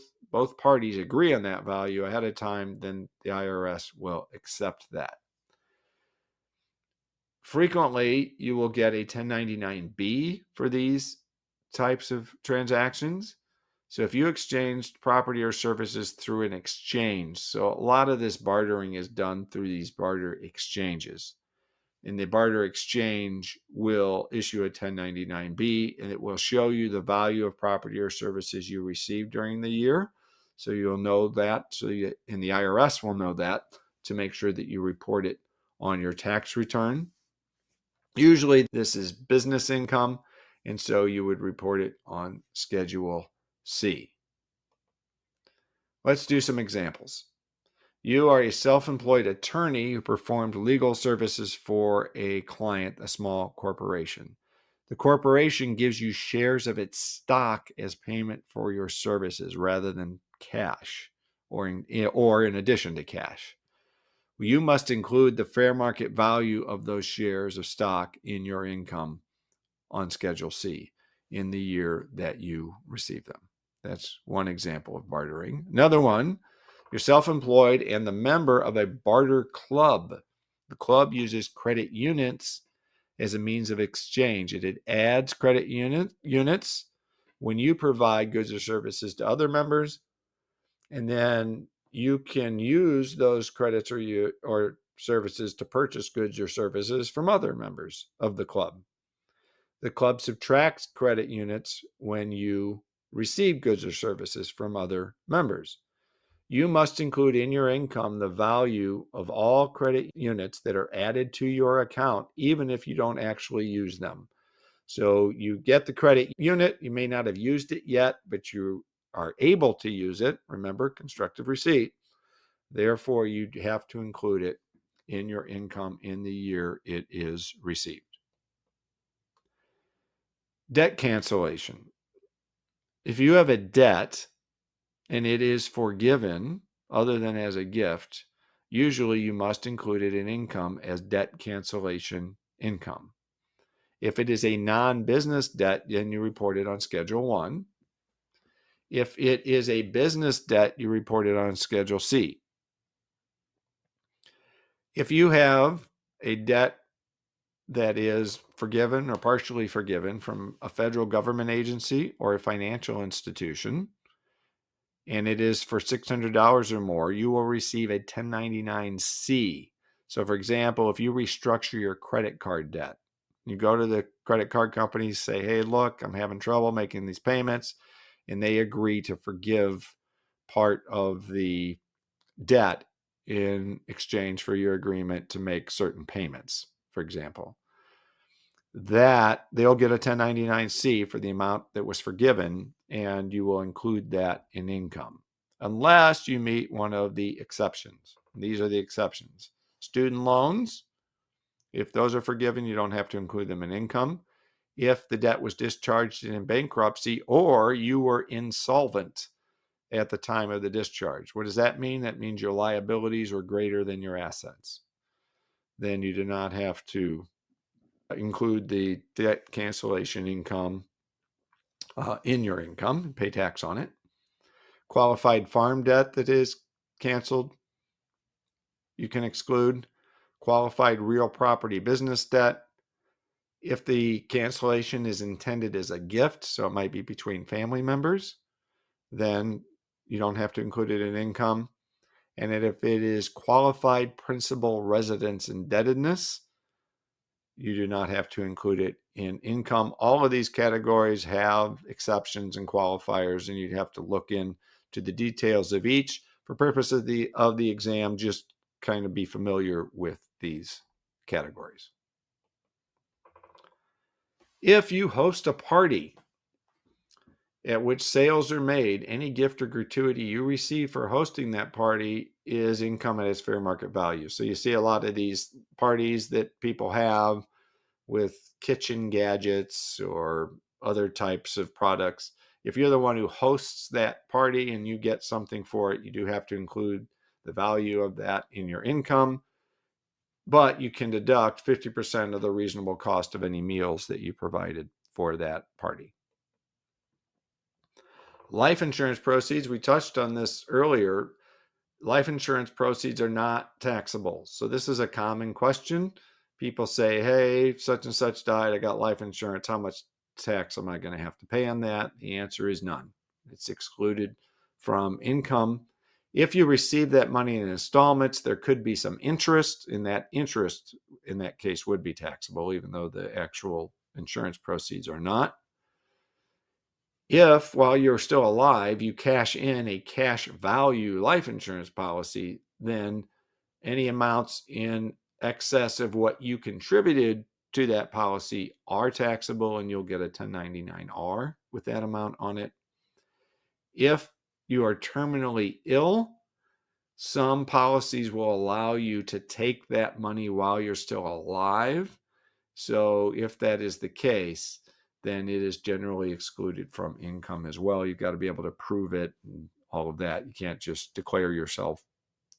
[SPEAKER 1] parties agree on that value ahead of time, then the IRS will accept that. Frequently, you will get a 1099-B for these types of transactions. So if you exchanged property or services through an exchange, so a lot of this bartering is done through these barter exchanges. And the barter exchange will issue a 1099-B, and it will show you the value of property or services you received during the year. So you'll know that, and the IRS will know that to make sure that you report it on your tax return. Usually this is business income, and so you would report it on Schedule C. Let's do some examples. You are a self-employed attorney who performed legal services for a client, a small corporation. The corporation gives you shares of its stock as payment for your services rather than cash or in addition to cash. You must include the fair market value of those shares of stock in your income on Schedule C in the year that you receive them. That's one example of bartering. Another one, you're self-employed and the member of a barter club. The club uses credit units as a means of exchange. It adds credit units when you provide goods or services to other members, and then you can use those credits or services to purchase goods or services from other members of the club. The club subtracts credit units when you receive goods or services from other members. You must include in your income the value of all credit units that are added to your account, even if you don't actually use them. So you get the credit unit, you may not have used it yet, but you are able to use it. Remember, constructive receipt. Therefore, you have to include it in your income in the year it is received. Debt cancellation. If you have a debt and it is forgiven other than as a gift, usually you must include it in income as debt cancellation income. If it is a non-business debt, then you report it on Schedule 1. If it is a business debt, you report it on Schedule C. If you have a debt that is forgiven or partially forgiven from a federal government agency or a financial institution, and it is for $600 or more, you will receive a 1099-C. So, for example, if you restructure your credit card debt, you go to the credit card companies, say, hey, look, I'm having trouble making these payments, and they agree to forgive part of the debt in exchange for your agreement to make certain payments, for example. That they'll get a 1099-C for the amount that was forgiven, and you will include that in income, unless you meet one of the exceptions. These are the exceptions. Student loans, if those are forgiven, you don't have to include them in income. If the debt was discharged in bankruptcy or you were insolvent at the time of the discharge. What does that mean? That means your liabilities are greater than your assets. Then you do not have to include the debt cancellation income in your income and pay tax on it. Qualified farm debt that is canceled, you can exclude. Qualified real property business debt, if the cancellation is intended as a gift, so it might be between family members, then you don't have to include it in income. And if it is qualified principal residence indebtedness, you do not have to include it in income. All of these categories have exceptions and qualifiers, and you'd have to look into the details of each. For purposes of the exam, just kind of be familiar with these categories. If you host a party at which sales are made, any gift or gratuity you receive for hosting that party is income at its fair market value. So you see a lot of these parties that people have with kitchen gadgets or other types of products. If you're the one who hosts that party and you get something for it, you do have to include the value of that in your income, but you can deduct 50% of the reasonable cost of any meals that you provided for that party. Life insurance proceeds, we touched on this earlier. Life insurance proceeds are not taxable. So this is a common question. People say, hey, such and such died, I got life insurance. How much tax am I going to have to pay on that? The answer is none. It's excluded from income. If you receive that money in installments, there could be some interest, and that interest in that case would be taxable, even though the actual insurance proceeds are not. If, while you're still alive, you cash in a cash value life insurance policy, then any amounts in excess of what you contributed to that policy are taxable, and you'll get a 1099-R with that amount on it. If you are terminally ill, some policies will allow you to take that money while you're still alive. So if that is the case, then it is generally excluded from income as well. You've got to be able to prove it and all of that. You can't just declare yourself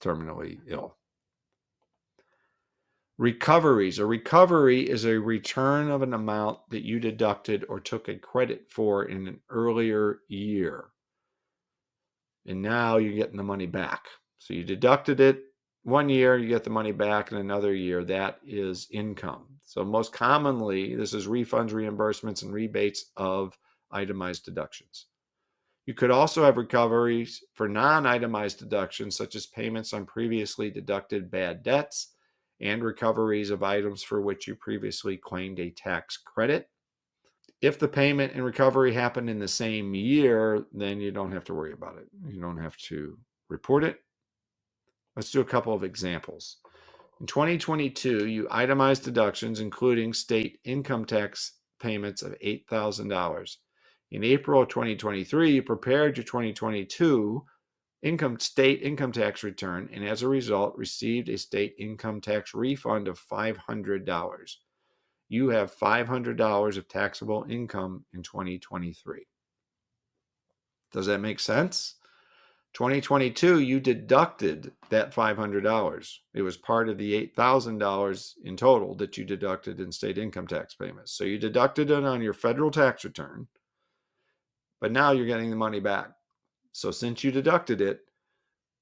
[SPEAKER 1] terminally ill. Recoveries. A recovery is a return of an amount that you deducted or took a credit for in an earlier year. And now you're getting the money back. So you deducted it one year, you get the money back in another year. That is income. So most commonly, this is refunds, reimbursements, and rebates of itemized deductions. You could also have recoveries for non-itemized deductions, such as payments on previously deducted bad debts and recoveries of items for which you previously claimed a tax credit. If the payment and recovery happened in the same year, then you don't have to worry about it. You don't have to report it. Let's do a couple of examples. In 2022, you itemized deductions, including state income tax payments of $8,000. In April of 2023, you prepared your 2022 state income tax return, and as a result, received a state income tax refund of $500. You have $500 of taxable income in 2023. Does that make sense? 2022, you deducted that $500. It was part of the $8,000 in total that you deducted in state income tax payments. So you deducted it on your federal tax return, but now you're getting the money back. So since you deducted it,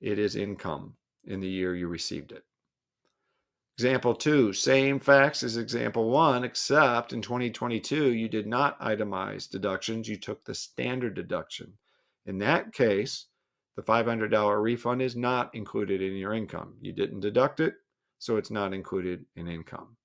[SPEAKER 1] it is income in the year you received it. Example 2, same facts as example 1, except in 2022, you did not itemize deductions. You took the standard deduction. In that case, the $500 refund is not included in your income. You didn't deduct it, so it's not included in income.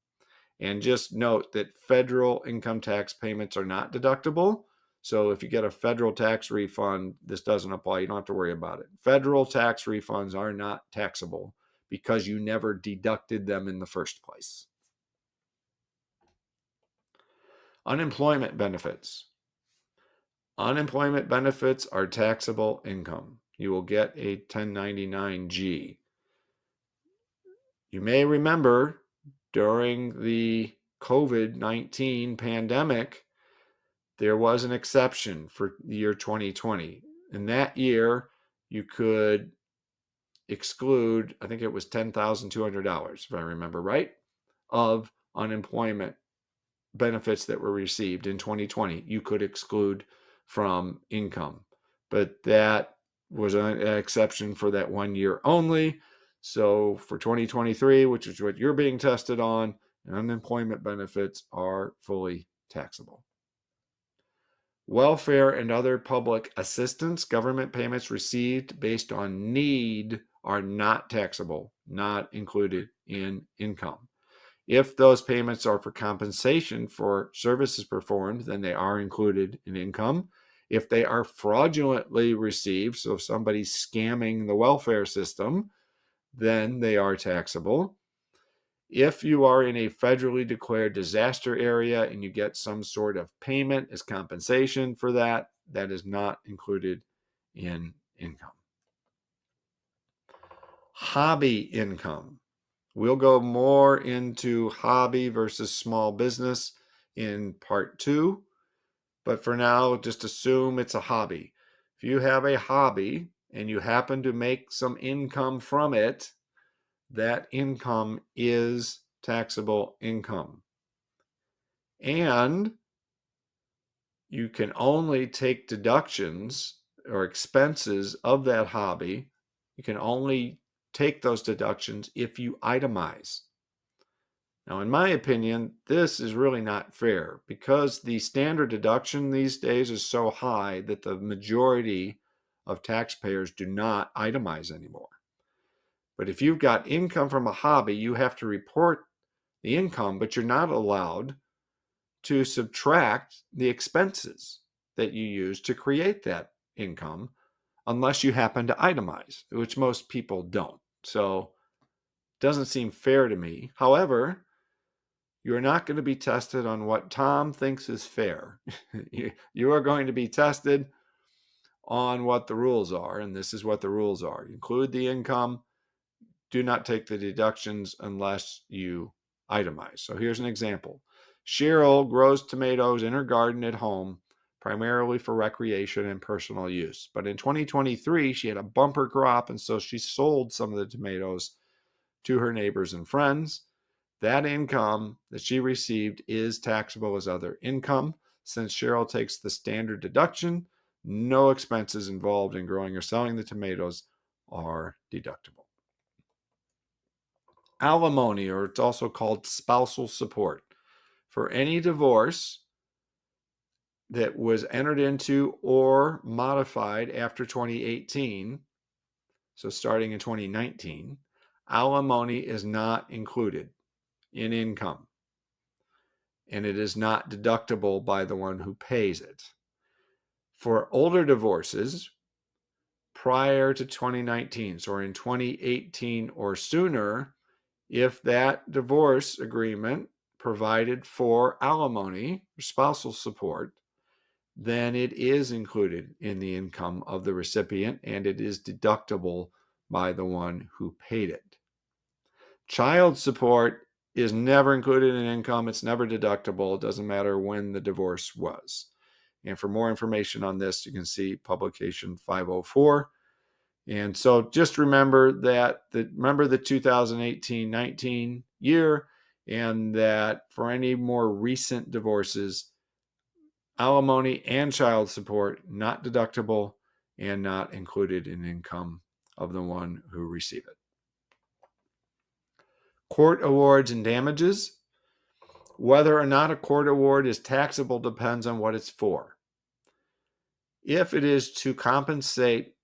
[SPEAKER 1] And just note that federal income tax payments are not deductible. So if you get a federal tax refund, this doesn't apply. You don't have to worry about it. Federal tax refunds are not taxable because you never deducted them in the first place. Unemployment benefits. Unemployment benefits are taxable income. You will get a 1099-G. You may remember during the COVID-19 pandemic, there was an exception for the year 2020. In that year, you could exclude, I think it was $10,200, if I remember right, of unemployment benefits that were received in 2020. You could exclude from income, but that was an exception for that 1 year only. So for 2023, which is what you're being tested on, unemployment benefits are fully taxable. Welfare and other public assistance, government payments received based on need are not taxable, not included in income. If those payments are for compensation for services performed, then they are included in income. If they are fraudulently received, so if somebody's scamming the welfare system, then they are taxable. If you are in a federally declared disaster area and you get some sort of payment as compensation for that, that is not included in income. Hobby income. We'll go more into hobby versus small business in part 2, but for now, just assume it's a hobby. If you have a hobby and you happen to make some income from it, that income is taxable income. And you can only take deductions or expenses of that hobby. You can only take those deductions if you itemize. Now, in my opinion, this is really not fair because the standard deduction these days is so high that the majority of taxpayers do not itemize anymore. But if you've got income from a hobby, you have to report the income, but you're not allowed to subtract the expenses that you use to create that income unless you happen to itemize, which most people don't. So it doesn't seem fair to me. However, you're not going to be tested on what Tom thinks is fair. You are going to be tested on what the rules are, and this is what the rules are. Include the income. Do not take the deductions unless you itemize. So here's an example. Cheryl grows tomatoes in her garden at home, primarily for recreation and personal use. But in 2023, she had a bumper crop, and so she sold some of the tomatoes to her neighbors and friends. That income that she received is taxable as other income. Since Cheryl takes the standard deduction, no expenses involved in growing or selling the tomatoes are deductible. Alimony, or it's also called spousal support. For any divorce that was entered into or modified after 2018, so starting in 2019, alimony is not included in income, and it is not deductible by the one who pays it. For older divorces prior to 2019, so in 2018 or sooner, if that divorce agreement provided for alimony, spousal support, then it is included in the income of the recipient and it is deductible by the one who paid it. Child support is never included in income. It's never deductible. It doesn't matter when the divorce was. And for more information on this, you can see publication 504. And so just remember that, remember the 2018-19 year, and that for any more recent divorces, alimony and child support not deductible and not included in income of the one who received it. Court awards and damages. Whether or not a court award is taxable depends on what it's for. If it is to compensate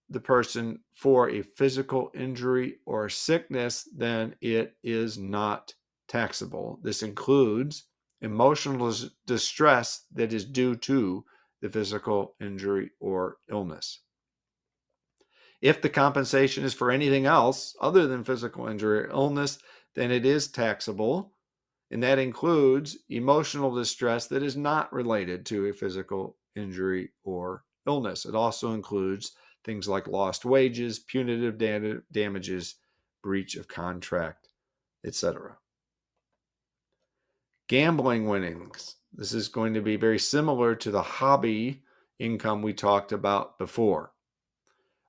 [SPEAKER 1] the person for a physical injury or sickness, then it is not taxable. This includes emotional distress that is due to the physical injury or illness. If the compensation is for anything else other than physical injury or illness, then it is taxable, and that includes emotional distress that is not related to a physical injury or illness. It also includes things like lost wages, punitive damages, breach of contract, etc. Gambling winnings. This is going to be very similar to the hobby income we talked about before.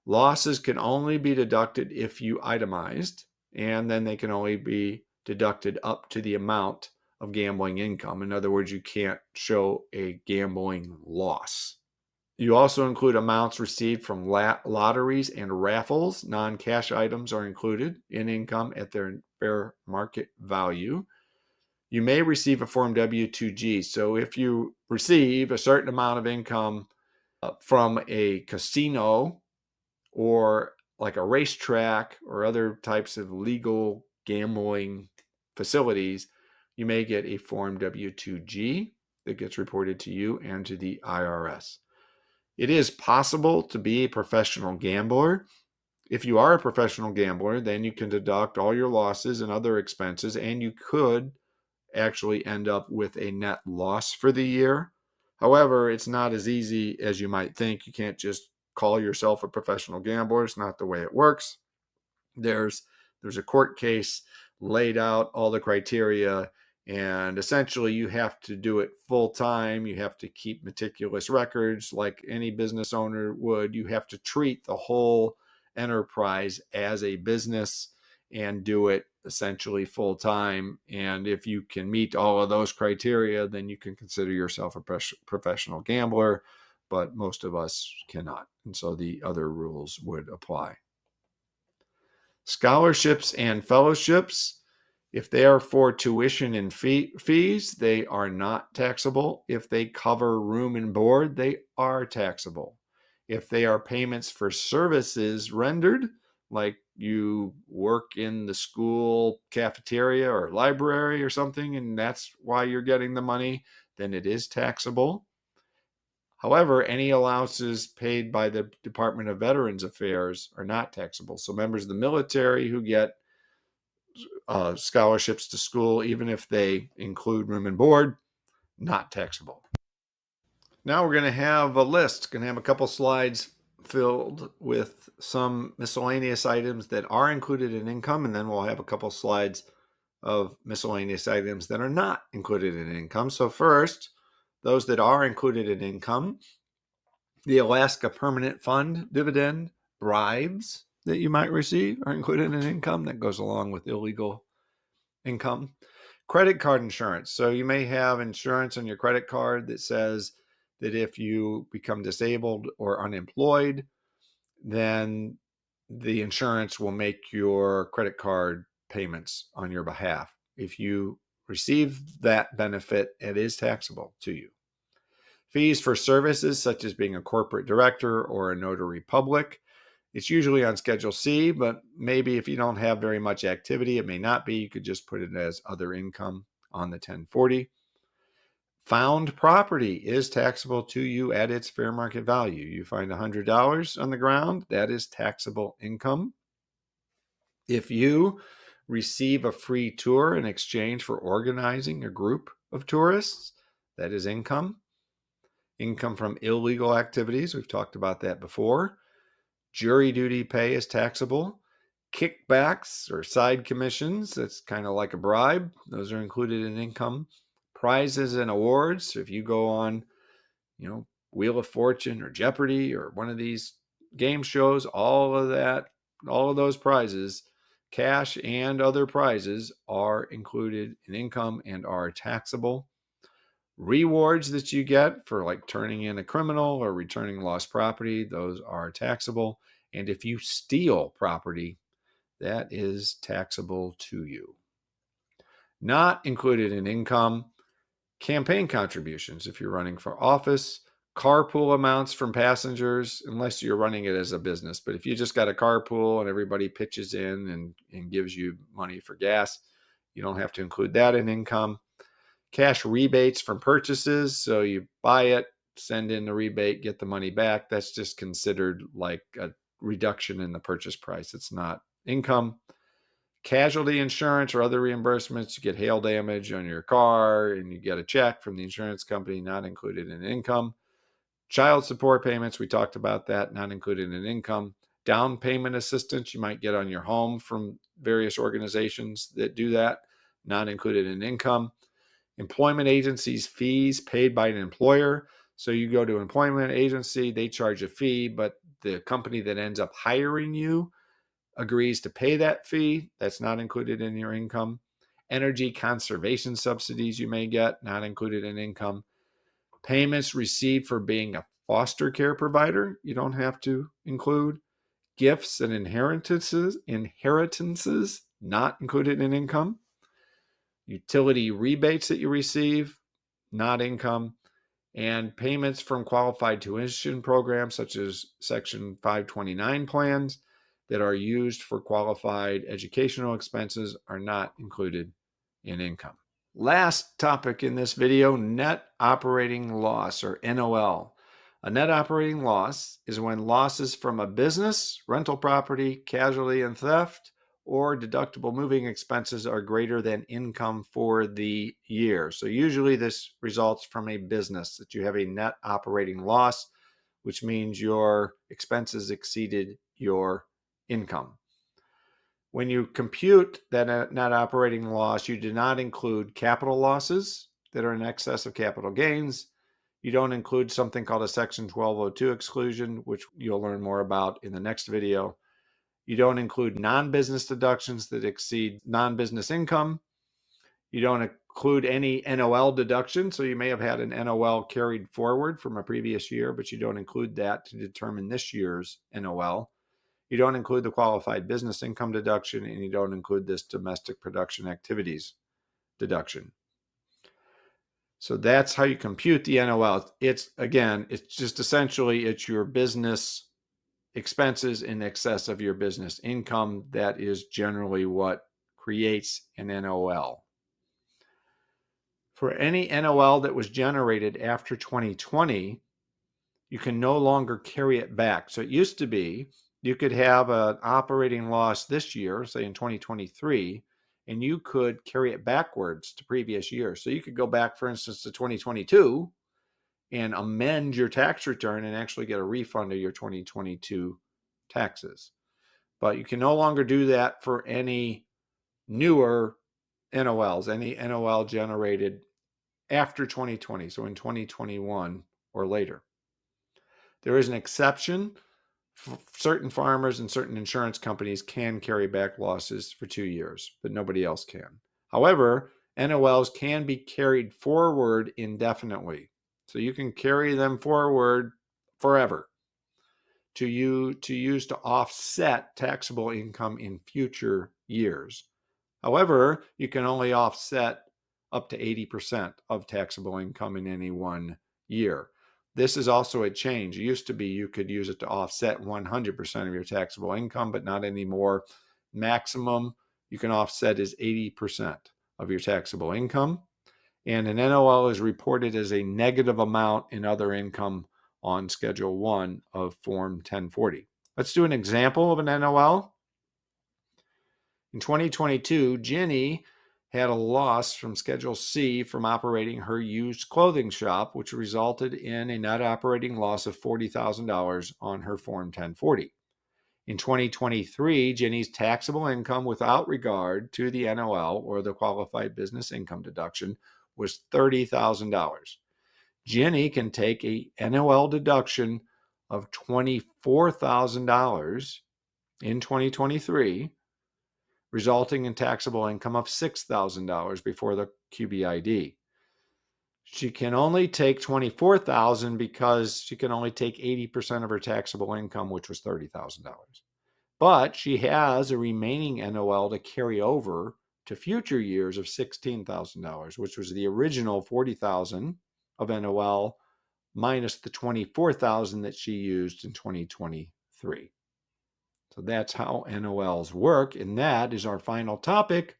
[SPEAKER 1] Losses can only be deducted if you itemized, and then they can only be deducted up to the amount of gambling income. In other words, you can't show a gambling loss. You also include amounts received from lotteries and raffles. Non-cash items are included in income at their fair market value. You may receive a Form W-2G. So if you receive a certain amount of income from a casino or like a racetrack or other types of legal gambling facilities, you may get a Form W-2G that gets reported to you and to the IRS. It is possible to be a professional gambler If you are a professional gambler, then you can deduct all your losses and other expenses, and you could actually end up with a net loss for the year. However, it's not as easy as you might think. You can't just call yourself a professional gambler. It's not the way it works. There's a court case laid out all the criteria, and essentially you have to do it full time. You have to keep meticulous records like any business owner would. You have to treat the whole enterprise as a business and do it essentially full time. And if you can meet all of those criteria, then you can consider yourself a professional gambler, but most of us cannot. And so the other rules would apply. Scholarships and fellowships, if they are for tuition and fees, they are not taxable. If they cover room and board, they are taxable. If they are payments for services rendered, like you work in the school cafeteria or library or something, and that's why you're getting the money, then it is taxable. However, any allowances paid by the Department of Veterans Affairs are not taxable. So members of the military who get scholarships to school, even if they include room and board, not taxable. Now we're going to have a list, going to have a couple slides filled with some miscellaneous items that are included in income, and then we'll have a couple slides of miscellaneous items that are not included in income. So first, those that are included in income, the Alaska Permanent Fund dividend bribes that you might receive are included in income. That goes along with illegal income. Credit card insurance. So you may have insurance on your credit card that says that if you become disabled or unemployed, then the insurance will make your credit card payments on your behalf. If you receive that benefit, it is taxable to you. Fees for services such as being a corporate director or a notary public. It's usually on Schedule C, but maybe if you don't have very much activity, it may not be. You could just put it as other income on the 1040. Found property is taxable to you at its fair market value. You find $100 on the ground, that is taxable income. If you receive a free tour in exchange for organizing a group of tourists, that is income. Income from illegal activities, we've talked about that before. Jury duty pay is taxable. Kickbacks or side commissions, that's kind of like a bribe. Those are included in income. Prizes and awards, if you go on, Wheel of Fortune or Jeopardy or one of these game shows, all of those prizes, cash and other prizes, are included in income and are taxable. Rewards that you get for like turning in a criminal or returning lost property, those are taxable. And if you steal property, that is taxable to you. Not included in income, campaign contributions. If you're running for office, carpool amounts from passengers, unless you're running it as a business. But if you just got a carpool and everybody pitches in and gives you money for gas, you don't have to include that in income. Cash rebates from purchases. So you buy it, send in the rebate, get the money back. That's just considered like a reduction in the purchase price. It's not income. Casualty insurance or other reimbursements. You get hail damage on your car and you get a check from the insurance company, not included in income. Child support payments, we talked about that, not included in income. Down payment assistance you might get on your home from various organizations that do that, not included in income. Employment agencies fees paid by an employer. So you go to an employment agency, they charge a fee, but the company that ends up hiring you agrees to pay that fee. That's not included in your income. Energy conservation subsidies you may get, not included in income. Payments received for being a foster care provider, you don't have to include. Gifts and inheritances, not included in income. Utility rebates that you receive, not income. And payments from qualified tuition programs such as Section 529 plans that are used for qualified educational expenses are not included in income. Last topic in this video, net operating loss or NOL. A net operating loss is when losses from a business, rental property, casualty, and theft, or deductible moving expenses are greater than income for the year. So usually this results from a business, that you have a net operating loss, which means your expenses exceeded your income. When you compute that net operating loss, you do not include capital losses that are in excess of capital gains. You don't include something called a Section 1202 exclusion, which you'll learn more about in the next video. You don't include non-business deductions that exceed non-business income. You don't include any NOL deduction. So you may have had an NOL carried forward from a previous year, but you don't include that to determine this year's NOL. You don't include the qualified business income deduction, and you don't include this domestic production activities deduction. So that's how you compute the NOL. It's just essentially, it's your business expenses in excess of your business income. That is generally what creates an NOL. For any NOL that was generated after 2020, you can no longer carry it back. So it used to be you could have an operating loss this year, say in 2023, and you could carry it backwards to previous years. So you could go back, for instance, to 2022 and amend your tax return and actually get a refund of your 2022 taxes. But you can no longer do that for any newer NOLs, any NOL generated after 2020, so in 2021 or later. There is an exception. Certain farmers and certain insurance companies can carry back losses for 2 years, but nobody else can. However, NOLs can be carried forward indefinitely. So you can carry them forward forever to use to offset taxable income in future years. However, you can only offset up to 80% of taxable income in any one year. This is also a change. It used to be you could use it to offset 100% of your taxable income, but not anymore. Maximum you can offset is 80% of your taxable income. And an NOL is reported as a negative amount in other income on Schedule 1 of Form 1040. Let's do an example of an NOL. In 2022, Ginny had a loss from Schedule C from operating her used clothing shop, which resulted in a net operating loss of $40,000 on her Form 1040. In 2023, Ginny's taxable income without regard to the NOL or the qualified business income deduction was $30,000. Ginny can take a NOL deduction of $24,000 in 2023, resulting in taxable income of $6,000 before the QBID. She can only take $24,000 because she can only take 80% of her taxable income, which was $30,000. But she has a remaining NOL to carry over to future years of $16,000, which was the original $40,000 of NOL minus the $24,000 that she used in 2023. So that's how NOLs work, and that is our final topic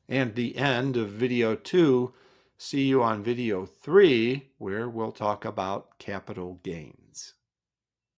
[SPEAKER 1] and the end of video 2. See you on video 3, where we'll talk about capital gains.